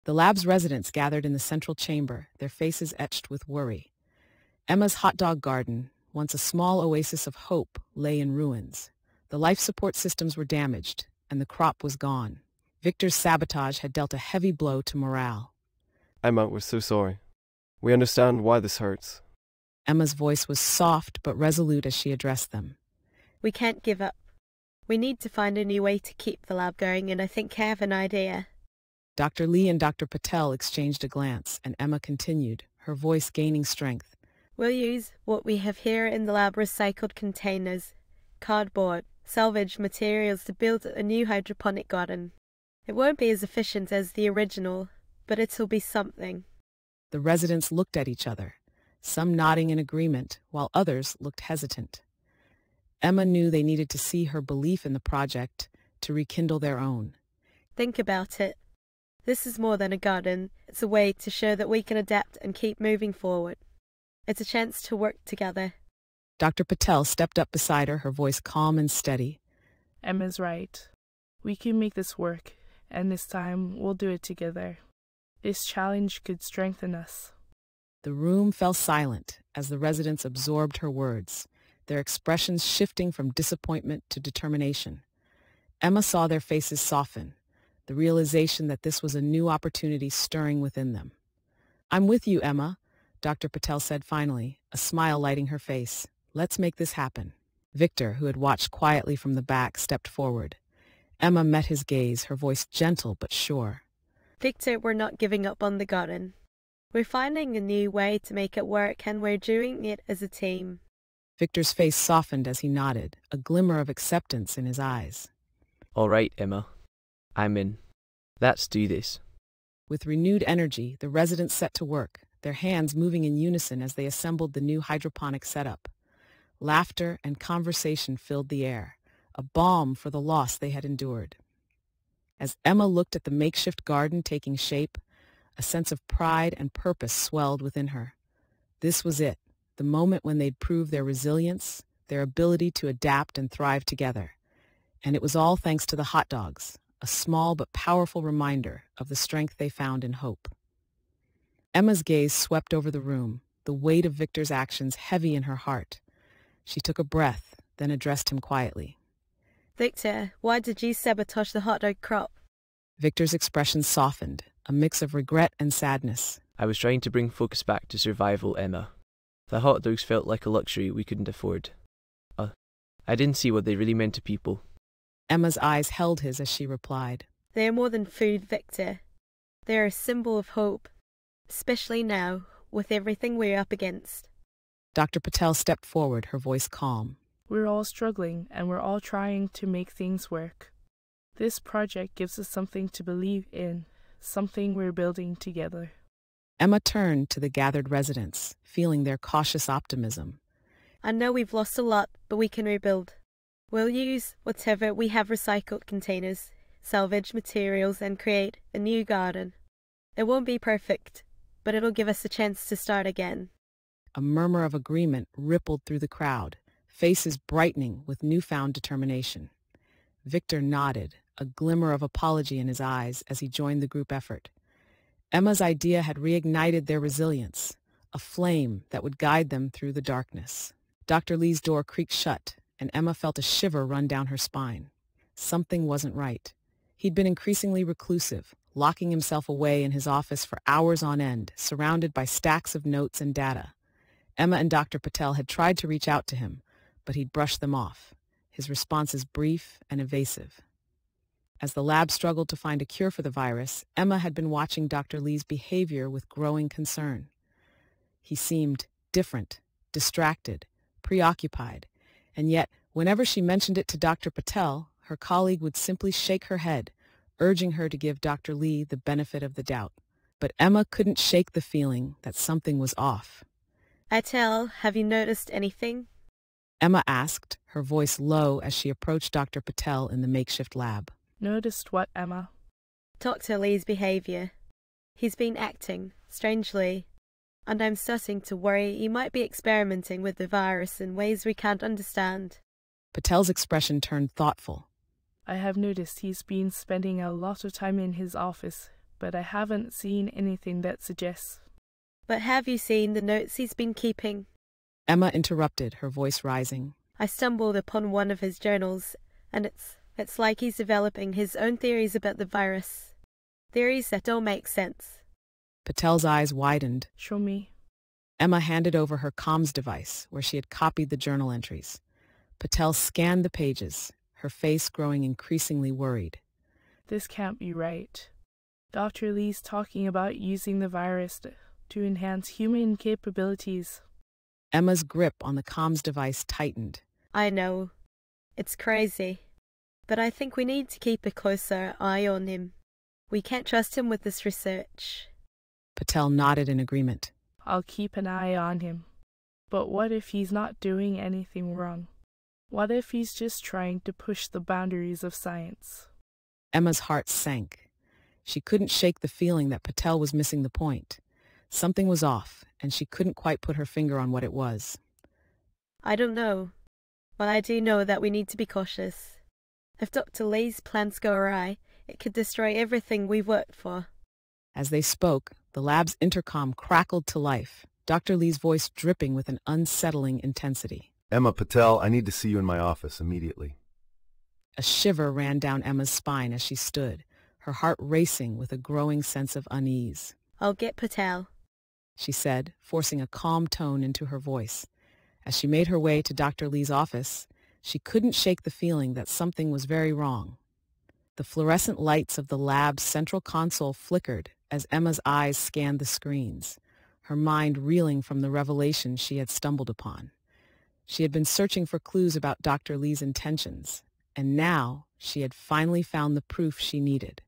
The lab's residents gathered in the central chamber, their faces etched with worry. Emma's hot dog garden, once a small oasis of hope, lay in ruins. The life support systems were damaged, and the crop was gone. Victor's sabotage had dealt a heavy blow to morale. Emma, we're so sorry. We understand why this hurts. Emma's voice was soft but resolute as she addressed them. We can't give up. We need to find a new way to keep the lab going, and I think I have an idea. Dr. Lee and Dr. Patel exchanged a glance, and Emma continued, her voice gaining strength. We'll use what we have here in the lab: recycled containers, cardboard, salvaged materials to build a new hydroponic garden. It won't be as efficient as the original, but it'll be something. The residents looked at each other, some nodding in agreement, while others looked hesitant. Emma knew they needed to see her belief in the project to rekindle their own. Think about it. This is more than a garden. It's a way to show that we can adapt and keep moving forward. It's a chance to work together. Dr. Patel stepped up beside her, her voice calm and steady. Emma's right. We can make this work, and this time we'll do it together. This challenge could strengthen us. The room fell silent as the residents absorbed her words. their expressions shifting from disappointment to determination. Emma saw their faces soften, the realization that this was a new opportunity stirring within them. "I'm with you, Emma," Dr. Patel said finally, a smile lighting her face. "Let's make this happen." Victor, who had watched quietly from the back, stepped forward. Emma met his gaze, her voice gentle but sure. "Victor, we're not giving up on the garden. We're finding a new way to make it work, and we're doing it as a team." Victor's face softened as he nodded, a glimmer of acceptance in his eyes. "All right, Emma. I'm in. Let's do this." With renewed energy, the residents set to work, their hands moving in unison as they assembled the new hydroponic setup. Laughter and conversation filled the air, a balm for the loss they had endured. As Emma looked at the makeshift garden taking shape, a sense of pride and purpose swelled within her. This was it, the moment when they'd prove their resilience, their ability to adapt and thrive together. And it was all thanks to the hot dogs, a small but powerful reminder of the strength they found in hope. Emma's gaze swept over the room, the weight of Victor's actions heavy in her heart. She took a breath, then addressed him quietly. "Victor, why did you sabotage the hot dog crop?" Victor's expression softened, a mix of regret and sadness. "I was trying to bring focus back to survival, Emma. The hot dogs felt like a luxury we couldn't afford. I didn't see what they really meant to people." Emma's eyes held his as she replied. "They're more than food, Victor. They're a symbol of hope, especially now, with everything we're up against." Dr. Patel stepped forward, her voice calm. We're all struggling, and we're all trying to make things work. This project gives us something to believe in, something we're building together." Emma turned to the gathered residents, feeling their cautious optimism. "I know we've lost a lot, but we can rebuild. We'll use whatever we have, recycled containers, salvage materials, and create a new garden. It won't be perfect, but it'll give us a chance to start again." A murmur of agreement rippled through the crowd, faces brightening with newfound determination. Victor nodded, a glimmer of apology in his eyes as he joined the group effort. Emma's idea had reignited their resilience, a flame that would guide them through the darkness. Dr. Lee's door creaked shut, and Emma felt a shiver run down her spine. Something wasn't right. He'd been increasingly reclusive, locking himself away in his office for hours on end, surrounded by stacks of notes and data. Emma and Dr. Patel had tried to reach out to him, but he'd brushed them off, his responses brief and evasive. As the lab struggled to find a cure for the virus, Emma had been watching Dr. Lee's behavior with growing concern. He seemed different, distracted, preoccupied, and yet, whenever she mentioned it to Dr. Patel, her colleague would simply shake her head, urging her to give Dr. Lee the benefit of the doubt. But Emma couldn't shake the feeling that something was off. "Atel, have you noticed anything?" Emma asked, her voice low as she approached Dr. Patel in the makeshift lab. "Noticed what, Emma?" "Dr. Lee's behavior. He's been acting strangely, and I'm starting to worry he might be experimenting with the virus in ways we can't understand." Patel's expression turned thoughtful. "I have noticed he's been spending a lot of time in his office, but I haven't seen anything that suggests." "But have you seen the notes he's been keeping?" Emma interrupted, her voice rising. "I stumbled upon one of his journals, and it's like he's developing his own theories about the virus. Theories that don't make sense." Patel's eyes widened. "Show me." Emma handed over her comms device, where she had copied the journal entries. Patel scanned the pages, her face growing increasingly worried. "This can't be right. Dr. Lee's talking about using the virus to enhance human capabilities." Emma's grip on the comms device tightened. "I know. It's crazy. But I think we need to keep a closer eye on him. We can't trust him with this research." Patel nodded in agreement. "I'll keep an eye on him. But what if he's not doing anything wrong? What if he's just trying to push the boundaries of science?" Emma's heart sank. She couldn't shake the feeling that Patel was missing the point. Something was off, and she couldn't quite put her finger on what it was. "I don't know. But I do know that we need to be cautious. If Dr. Lee's plans go awry, it could destroy everything we've worked for." As they spoke, the lab's intercom crackled to life, Dr. Lee's voice dripping with an unsettling intensity. Emma Patel, I need to see you in my office immediately. A shiver ran down Emma's spine as she stood, her heart racing with a growing sense of unease. I'll get Patel, she said, forcing a calm tone into her voice. As she made her way to Dr. Lee's office, she couldn't shake the feeling that something was very wrong. The fluorescent lights of the lab's central console flickered as Emma's eyes scanned the screens, her mind reeling from the revelation she had stumbled upon. She had been searching for clues about Dr. Lee's intentions, and now she had finally found the proof she needed.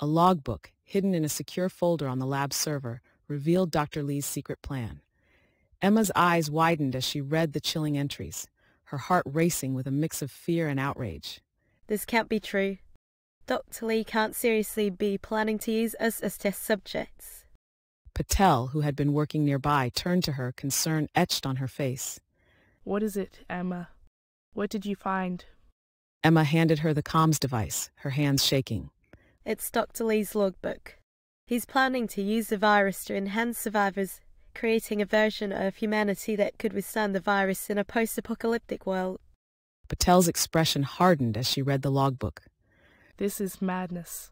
A logbook, hidden in a secure folder on the lab server, revealed Dr. Lee's secret plan. Emma's eyes widened as she read the chilling entries, her heart racing with a mix of fear and outrage. This can't be true. Dr. Lee can't seriously be planning to use us as test subjects. Patel, who had been working nearby, turned to her, concern etched on her face. What is it, Emma? What did you find? Emma handed her the comms device, her hands shaking. It's Dr. Lee's logbook. He's planning to use the virus to enhance survivors, creating a version of humanity that could withstand the virus in a post-apocalyptic world. Patel's expression hardened as she read the logbook. This is madness.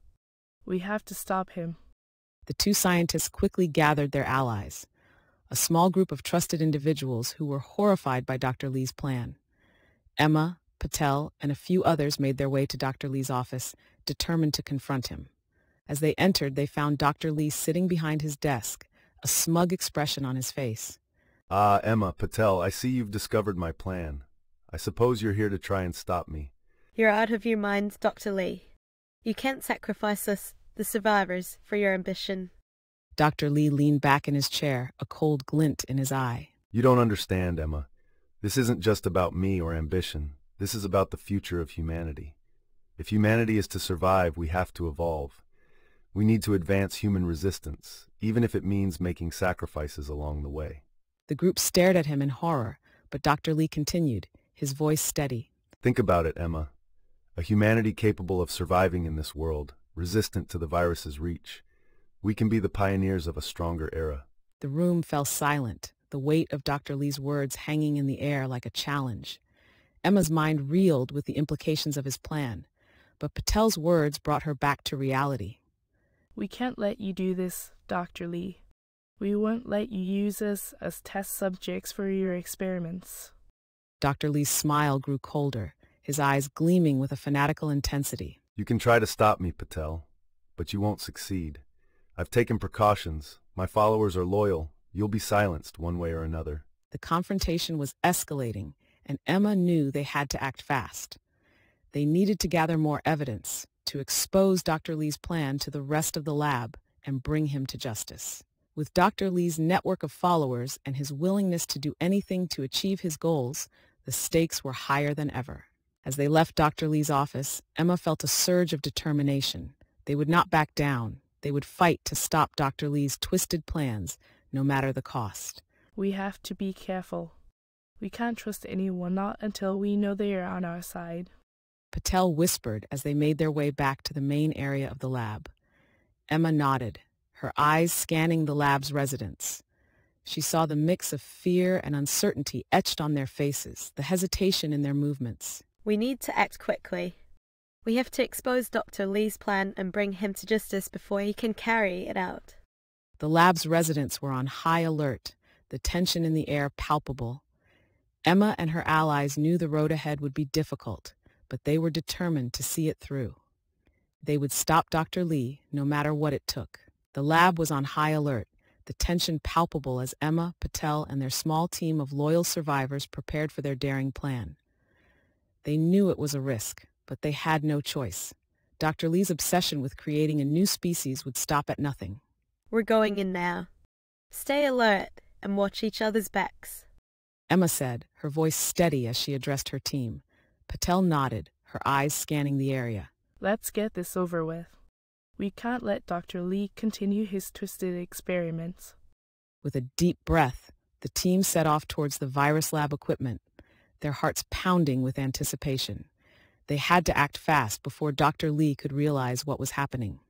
We have to stop him. The two scientists quickly gathered their allies, a small group of trusted individuals who were horrified by Dr. Lee's plan. Emma, Patel, and a few others made their way to Dr. Lee's office, determined to confront him. As they entered, they found Dr. Lee sitting behind his desk, a smug expression on his face. Emma Patel, I see you've discovered my plan. I suppose you're here to try and stop me. You're out of your mind, Dr. Lee. You can't sacrifice us, the survivors, for your ambition. Dr. Lee leaned back in his chair, a cold glint in his eye. You don't understand, Emma. This isn't just about me or ambition. This is about the future of humanity. If humanity is to survive, we have to evolve. We need to advance human resistance, even if it means making sacrifices along the way. The group stared at him in horror, but Dr. Lee continued, his voice steady. Think about it, Emma. A humanity capable of surviving in this world, resistant to the virus's reach. We can be the pioneers of a stronger era. The room fell silent, the weight of Dr. Lee's words hanging in the air like a challenge. Emma's mind reeled with the implications of his plan, but Patel's words brought her back to reality. We can't let you do this, Dr. Lee. We won't let you use us as test subjects for your experiments. Dr. Lee's smile grew colder, his eyes gleaming with a fanatical intensity. You can try to stop me, Patel, but you won't succeed. I've taken precautions. My followers are loyal. You'll be silenced one way or another. The confrontation was escalating, and Emma knew they had to act fast. They needed to gather more evidence, to expose Dr. Lee's plan to the rest of the lab and bring him to justice. With Dr. Lee's network of followers and his willingness to do anything to achieve his goals, the stakes were higher than ever. As they left Dr. Lee's office, Emma felt a surge of determination. They would not back down. They would fight to stop Dr. Lee's twisted plans, no matter the cost. We have to be careful. We can't trust anyone, not until we know they are on our side. Patel whispered as they made their way back to the main area of the lab. Emma nodded, her eyes scanning the lab's residents. She saw the mix of fear and uncertainty etched on their faces, the hesitation in their movements. We need to act quickly. We have to expose Dr. Lee's plan and bring him to justice before he can carry it out. The lab's residents were on high alert, the tension in the air palpable. Emma and her allies knew the road ahead would be difficult, but they were determined to see it through. They would stop Dr. Lee, no matter what it took. The lab was on high alert, the tension palpable as Emma, Patel, and their small team of loyal survivors prepared for their daring plan. They knew it was a risk, but they had no choice. Dr. Lee's obsession with creating a new species would stop at nothing. We're going in now. Stay alert and watch each other's backs, Emma said, her voice steady as she addressed her team. Patel nodded, her eyes scanning the area. Let's get this over with. We can't let Dr. Lee continue his twisted experiments. With a deep breath, the team set off towards the virus lab equipment, their hearts pounding with anticipation. They had to act fast before Dr. Lee could realize what was happening.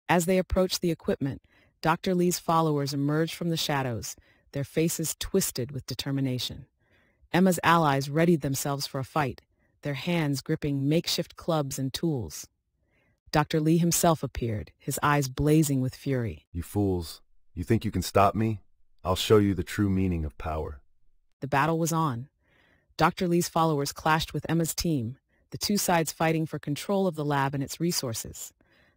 As they approached the equipment, Dr. Lee's followers emerged from the shadows, their faces twisted with determination. Emma's allies readied themselves for a fight, their hands gripping makeshift clubs and tools. Dr. Lee himself appeared, his eyes blazing with fury. You fools, you think you can stop me? I'll show you the true meaning of power. The battle was on. Dr. Lee's followers clashed with Emma's team, the two sides fighting for control of the lab and its resources.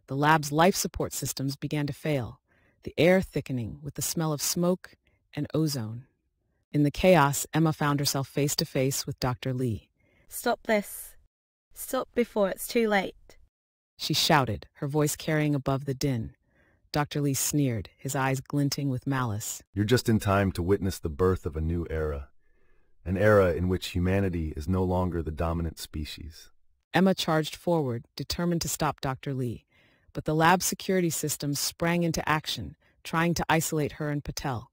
The lab's life support systems began to fail, the air thickening with the smell of smoke and ozone. In the chaos, Emma found herself face to face with Dr. Lee. Stop this. Stop before it's too late. She shouted, her voice carrying above the din. Dr. Lee sneered, his eyes glinting with malice. You're just in time to witness the birth of a new era. An era in which humanity is no longer the dominant species. Emma charged forward, determined to stop Dr. Lee, but the lab security systems sprang into action, trying to isolate her and Patel.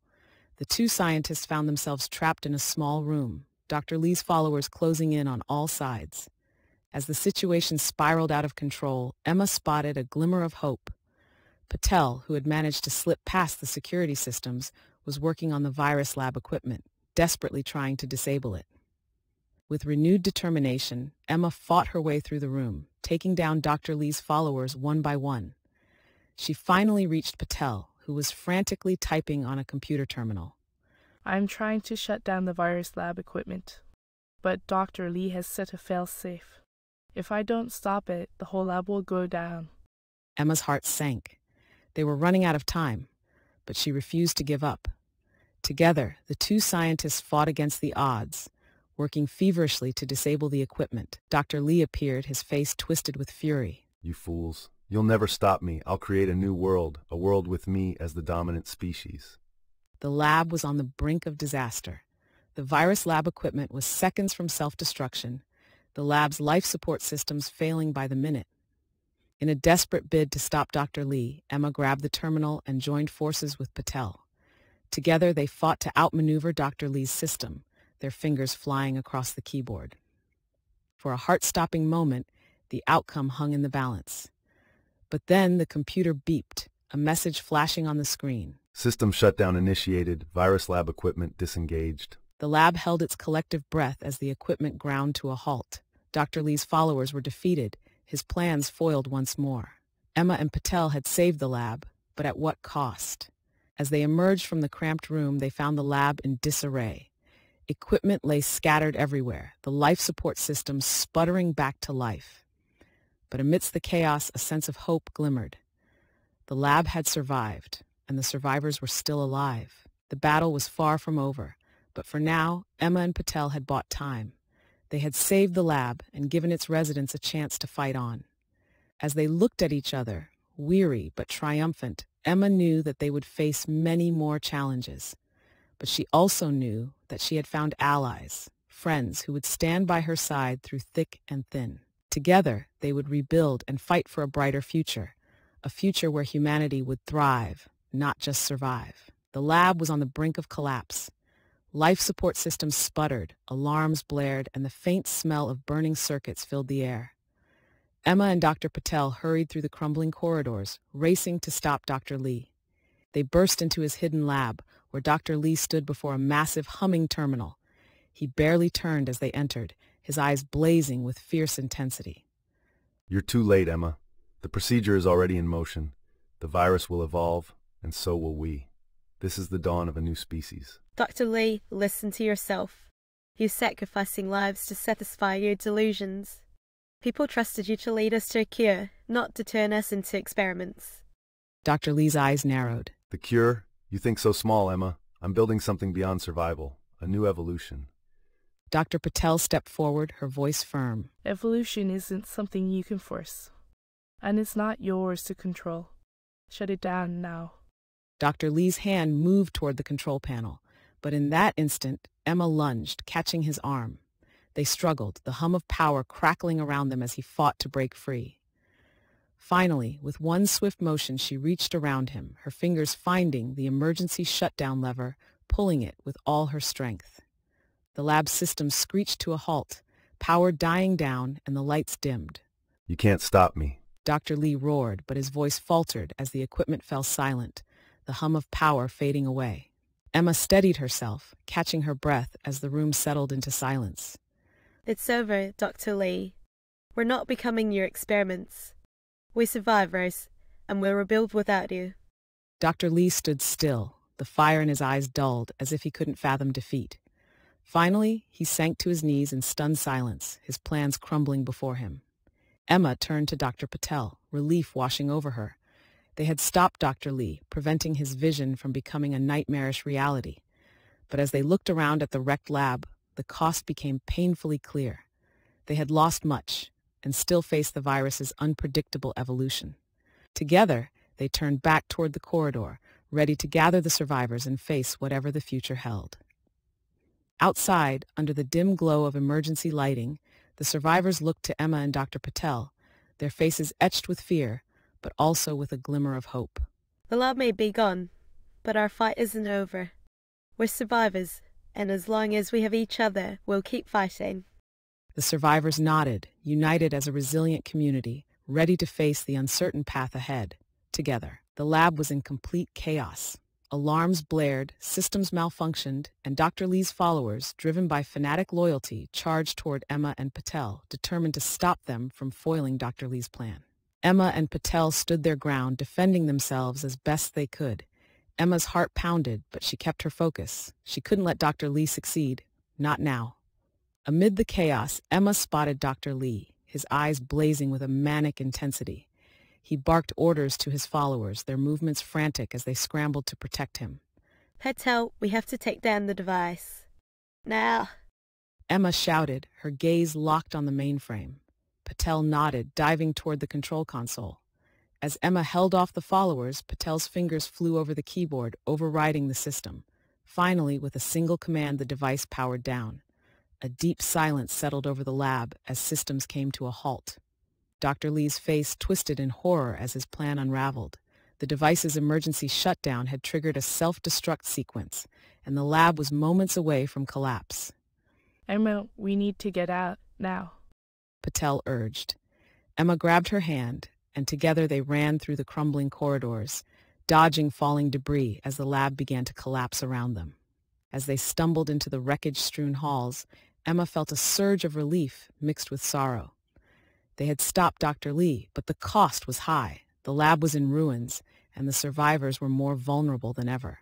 The two scientists found themselves trapped in a small room, Dr. Lee's followers closing in on all sides. As the situation spiraled out of control, Emma spotted a glimmer of hope. Patel, who had managed to slip past the security systems, was working on the virus lab equipment, desperately trying to disable it. With renewed determination, Emma fought her way through the room, taking down Dr. Lee's followers one by one. She finally reached Patel, who was frantically typing on a computer terminal. I'm trying to shut down the virus lab equipment, but Dr. Lee has set a fail-safe. If I don't stop it, the whole lab will go down. Emma's heart sank. They were running out of time, but she refused to give up. Together, the two scientists fought against the odds, working feverishly to disable the equipment. Dr. Lee appeared, his face twisted with fury. You fools. You'll never stop me. I'll create a new world, a world with me as the dominant species. The lab was on the brink of disaster. The virus lab equipment was seconds from self-destruction, the lab's life support systems failing by the minute. In a desperate bid to stop Dr. Lee, Emma grabbed the terminal and joined forces with Patel. Together, they fought to outmaneuver Dr. Lee's system, their fingers flying across the keyboard. For a heart-stopping moment, the outcome hung in the balance. But then the computer beeped, a message flashing on the screen. System shutdown initiated, virus lab equipment disengaged. The lab held its collective breath as the equipment ground to a halt. Dr. Lee's followers were defeated, his plans foiled once more. Emma and Patel had saved the lab, but at what cost? As they emerged from the cramped room, they found the lab in disarray. Equipment lay scattered everywhere, the life support system sputtering back to life. But amidst the chaos, a sense of hope glimmered. The lab had survived, and the survivors were still alive. The battle was far from over, but for now, Emma and Patel had bought time. They had saved the lab and given its residents a chance to fight on. As they looked at each other, weary but triumphant, Emma knew that they would face many more challenges. But she also knew that she had found allies, friends who would stand by her side through thick and thin. Together, they would rebuild and fight for a brighter future, a future where humanity would thrive, not just survive. The lab was on the brink of collapse. Life support systems sputtered, alarms blared, and the faint smell of burning circuits filled the air. Emma and Dr. Patel hurried through the crumbling corridors, racing to stop Dr. Lee. They burst into his hidden lab, where Dr. Lee stood before a massive humming terminal. He barely turned as they entered, his eyes blazing with fierce intensity. You're too late, Emma. The procedure is already in motion. The virus will evolve, and so will we. This is the dawn of a new species. Dr. Lee, listen to yourself. You're sacrificing lives to satisfy your delusions. People trusted you to lead us to a cure, not to turn us into experiments. Dr. Lee's eyes narrowed. The cure? You think so small, Emma. I'm building something beyond survival, a new evolution. Dr. Patel stepped forward, her voice firm. Evolution isn't something you can force, and it's not yours to control. Shut it down now. Dr. Lee's hand moved toward the control panel, but in that instant, Emma lunged, catching his arm. They struggled, the hum of power crackling around them as he fought to break free. Finally, with one swift motion, she reached around him, her fingers finding the emergency shutdown lever, pulling it with all her strength. The lab system screeched to a halt, power dying down and the lights dimmed. You can't stop me. Dr. Lee roared, but his voice faltered as the equipment fell silent, the hum of power fading away. Emma steadied herself, catching her breath as the room settled into silence. It's over, Dr. Lee. We're not becoming your experiments. We're survivors, and we'll rebuild without you. Dr. Lee stood still, the fire in his eyes dulled as if he couldn't fathom defeat. Finally, he sank to his knees in stunned silence, his plans crumbling before him. Emma turned to Dr. Patel, relief washing over her. They had stopped Dr. Lee, preventing his vision from becoming a nightmarish reality. But as they looked around at the wrecked lab, the cost became painfully clear. They had lost much, and still faced the virus's unpredictable evolution. Together, they turned back toward the corridor, ready to gather the survivors and face whatever the future held. Outside, under the dim glow of emergency lighting, the survivors looked to Emma and Dr. Patel, their faces etched with fear, but also with a glimmer of hope. The lab may be gone, but our fight isn't over. We're survivors, and as long as we have each other, we'll keep fighting. The survivors nodded, united as a resilient community, ready to face the uncertain path ahead. Together, the lab was in complete chaos. Alarms blared, systems malfunctioned, and Dr. Lee's followers, driven by fanatic loyalty, charged toward Emma and Patel, determined to stop them from foiling Dr. Lee's plan. Emma and Patel stood their ground, defending themselves as best they could. Emma's heart pounded, but she kept her focus. She couldn't let Dr. Lee succeed. Not now. Amid the chaos, Emma spotted Dr. Lee, his eyes blazing with a manic intensity. He barked orders to his followers, their movements frantic as they scrambled to protect him. Patel, we have to take down the device. Now. Emma shouted, her gaze locked on the mainframe. Patel nodded, diving toward the control console. As Emma held off the followers, Patel's fingers flew over the keyboard, overriding the system. Finally, with a single command, the device powered down. A deep silence settled over the lab as systems came to a halt. Dr. Lee's face twisted in horror as his plan unraveled. The device's emergency shutdown had triggered a self-destruct sequence, and the lab was moments away from collapse. Emma, we need to get out now, Patel urged. Emma grabbed her hand, and together they ran through the crumbling corridors, dodging falling debris as the lab began to collapse around them. As they stumbled into the wreckage-strewn halls, Emma felt a surge of relief mixed with sorrow. They had stopped Dr. Lee, but the cost was high. The lab was in ruins, and the survivors were more vulnerable than ever.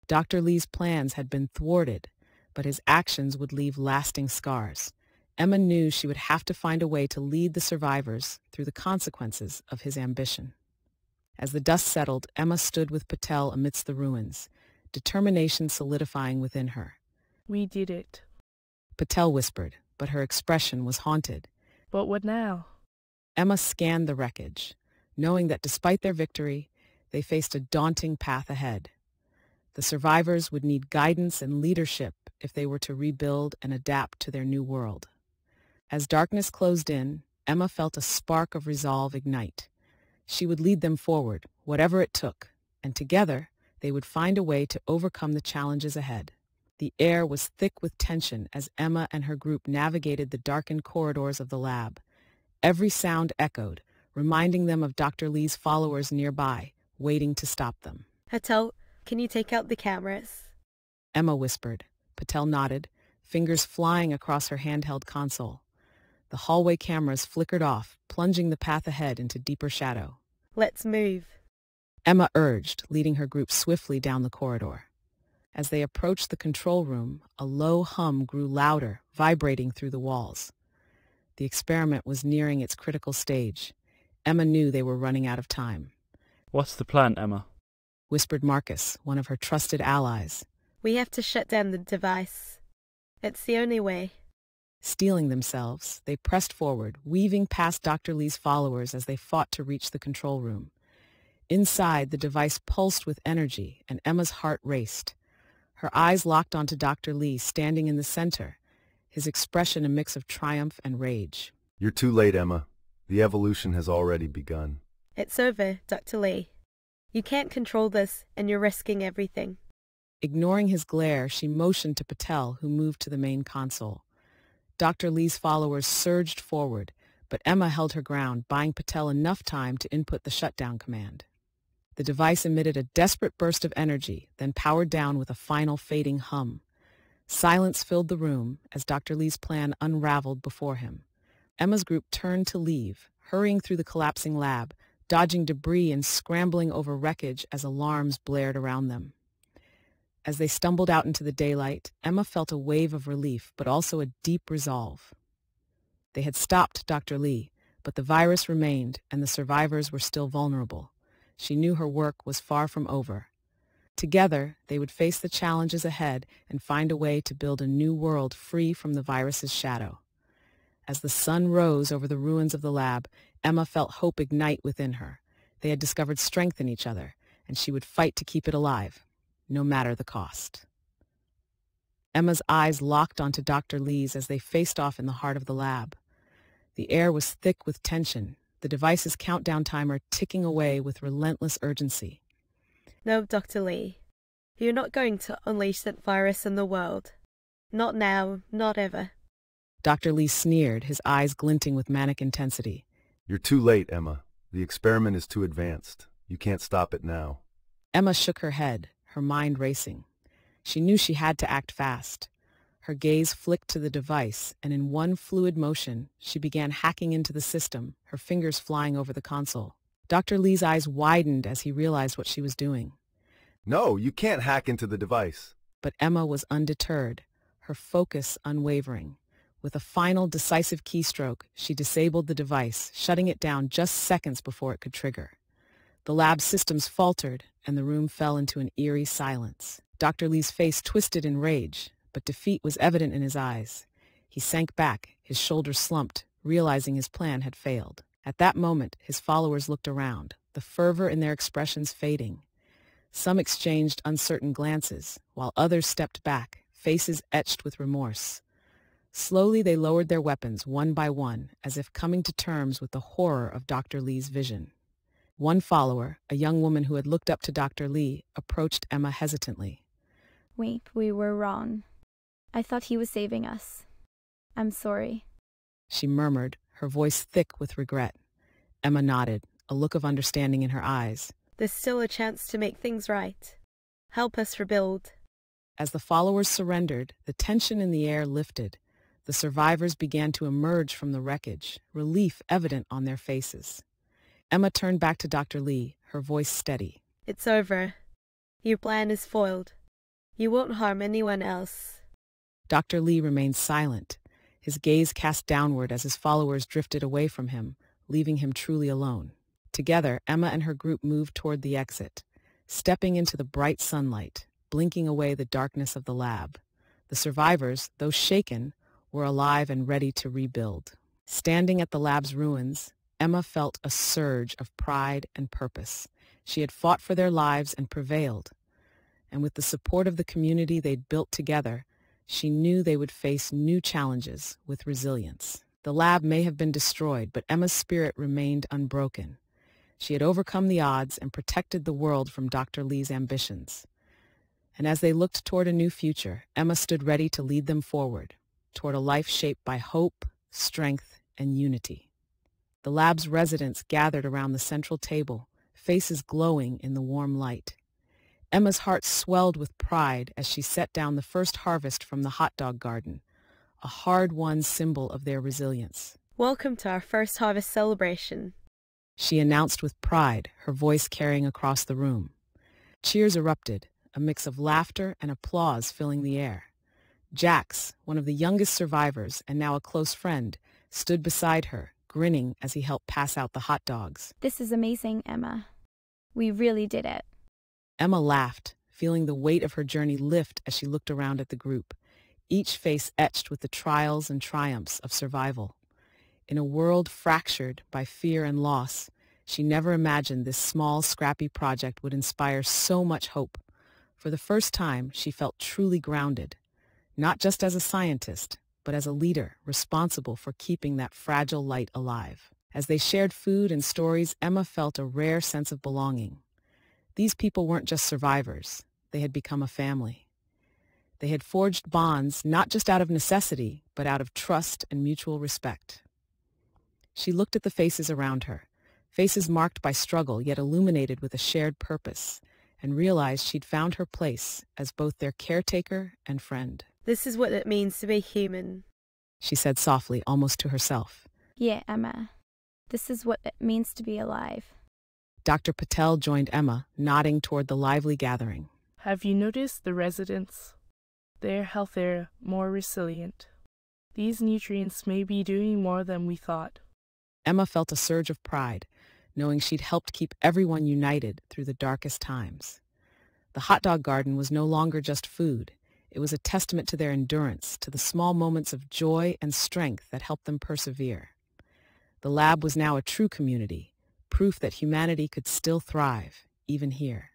Dr. Lee's plans had been thwarted, but his actions would leave lasting scars. Emma knew she would have to find a way to lead the survivors through the consequences of his ambition. As the dust settled, Emma stood with Patel amidst the ruins, determination solidifying within her. We did it, Patel whispered, but her expression was haunted. But what now? Emma scanned the wreckage, knowing that despite their victory, they faced a daunting path ahead. The survivors would need guidance and leadership if they were to rebuild and adapt to their new world. As darkness closed in, Emma felt a spark of resolve ignite. She would lead them forward, whatever it took, and together they would find a way to overcome the challenges ahead. The air was thick with tension as Emma and her group navigated the darkened corridors of the lab. Every sound echoed, reminding them of Dr. Lee's followers nearby, waiting to stop them. Patel, can you take out the cameras? Emma whispered. Patel nodded, fingers flying across her handheld console. The hallway cameras flickered off, plunging the path ahead into deeper shadow. Let's move, Emma urged, leading her group swiftly down the corridor. As they approached the control room, a low hum grew louder, vibrating through the walls. The experiment was nearing its critical stage. Emma knew they were running out of time. What's the plan, Emma? Whispered Marcus, one of her trusted allies. We have to shut down the device. It's the only way. Steeling themselves, they pressed forward, weaving past Dr. Lee's followers as they fought to reach the control room. Inside, the device pulsed with energy, and Emma's heart raced. Her eyes locked onto Dr. Lee, standing in the center, his expression a mix of triumph and rage. You're too late, Emma. The evolution has already begun. It's over, Dr. Lee. You can't control this, and you're risking everything. Ignoring his glare, she motioned to Patel, who moved to the main console. Dr. Lee's followers surged forward, but Emma held her ground, buying Patel enough time to input the shutdown command. The device emitted a desperate burst of energy, then powered down with a final fading hum. Silence filled the room as Dr. Lee's plan unraveled before him. Emma's group turned to leave, hurrying through the collapsing lab, dodging debris and scrambling over wreckage as alarms blared around them. As they stumbled out into the daylight, Emma felt a wave of relief, but also a deep resolve. They had stopped Dr. Lee, but the virus remained and the survivors were still vulnerable. She knew her work was far from over. Together, they would face the challenges ahead and find a way to build a new world free from the virus's shadow. As the sun rose over the ruins of the lab, Emma felt hope ignite within her. They had discovered strength in each other, and she would fight to keep it alive, no matter the cost. Emma's eyes locked onto Dr. Lee's as they faced off in the heart of the lab. The air was thick with tension, the device's countdown timer ticking away with relentless urgency. No, Dr. Lee. You're not going to unleash that virus on the world. Not now, not ever. Dr. Lee sneered, his eyes glinting with manic intensity. You're too late, Emma. The experiment is too advanced. You can't stop it now. Emma shook her head, her mind racing. She knew she had to act fast. Her gaze flicked to the device, and in one fluid motion, she began hacking into the system, her fingers flying over the console. Dr. Lee's eyes widened as he realized what she was doing. No, you can't hack into the device. But Emma was undeterred, her focus unwavering. With a final decisive keystroke, she disabled the device, shutting it down just seconds before it could trigger. The lab's systems faltered, and the room fell into an eerie silence. Dr. Lee's face twisted in rage, but defeat was evident in his eyes. He sank back, his shoulders slumped, realizing his plan had failed. At that moment, his followers looked around, the fervor in their expressions fading. Some exchanged uncertain glances, while others stepped back, faces etched with remorse. Slowly they lowered their weapons one by one, as if coming to terms with the horror of Dr. Lee's vision. One follower, a young woman who had looked up to Dr. Lee, approached Emma hesitantly. We were wrong. I thought he was saving us. I'm sorry. She murmured, her voice thick with regret. Emma nodded, a look of understanding in her eyes. There's still a chance to make things right. Help us rebuild. As the followers surrendered, the tension in the air lifted. The survivors began to emerge from the wreckage, relief evident on their faces. Emma turned back to Dr. Lee, her voice steady. It's over. Your plan is foiled. You won't harm anyone else. Dr. Lee remained silent, his gaze cast downward as his followers drifted away from him, leaving him truly alone. Together, Emma and her group moved toward the exit, stepping into the bright sunlight, blinking away the darkness of the lab. The survivors, though shaken, were alive and ready to rebuild. Standing at the lab's ruins, Emma felt a surge of pride and purpose. She had fought for their lives and prevailed. And with the support of the community they'd built together, she knew they would face new challenges with resilience. The lab may have been destroyed, but Emma's spirit remained unbroken. She had overcome the odds and protected the world from Dr. Lee's ambitions. And as they looked toward a new future, Emma stood ready to lead them forward, toward a life shaped by hope, strength, and unity. The lab's residents gathered around the central table, faces glowing in the warm light. Emma's heart swelled with pride as she set down the first harvest from the hot dog garden, a hard-won symbol of their resilience. Welcome to our first harvest celebration, she announced with pride, her voice carrying across the room. Cheers erupted, a mix of laughter and applause filling the air. Jax, one of the youngest survivors and now a close friend, stood beside her, grinning as he helped pass out the hot dogs. This is amazing, Emma. We really did it. Emma laughed, feeling the weight of her journey lift as she looked around at the group, each face etched with the trials and triumphs of survival. In a world fractured by fear and loss, she never imagined this small, scrappy project would inspire so much hope. For the first time, she felt truly grounded, not just as a scientist, but as a leader responsible for keeping that fragile light alive. As they shared food and stories, Emma felt a rare sense of belonging. These people weren't just survivors. They had become a family. They had forged bonds not just out of necessity, but out of trust and mutual respect. She looked at the faces around her, faces marked by struggle yet illuminated with a shared purpose, and realized she'd found her place as both their caretaker and friend. This is what it means to be human, she said softly, almost to herself. Yeah, Emma. This is what it means to be alive. Dr. Patel joined Emma, nodding toward the lively gathering. Have you noticed the residents? They're healthier, more resilient. These nutrients may be doing more than we thought. Emma felt a surge of pride, knowing she'd helped keep everyone united through the darkest times. The hot dog garden was no longer just food. It was a testament to their endurance, to the small moments of joy and strength that helped them persevere. The lab was now a true community, proof that humanity could still thrive, even here.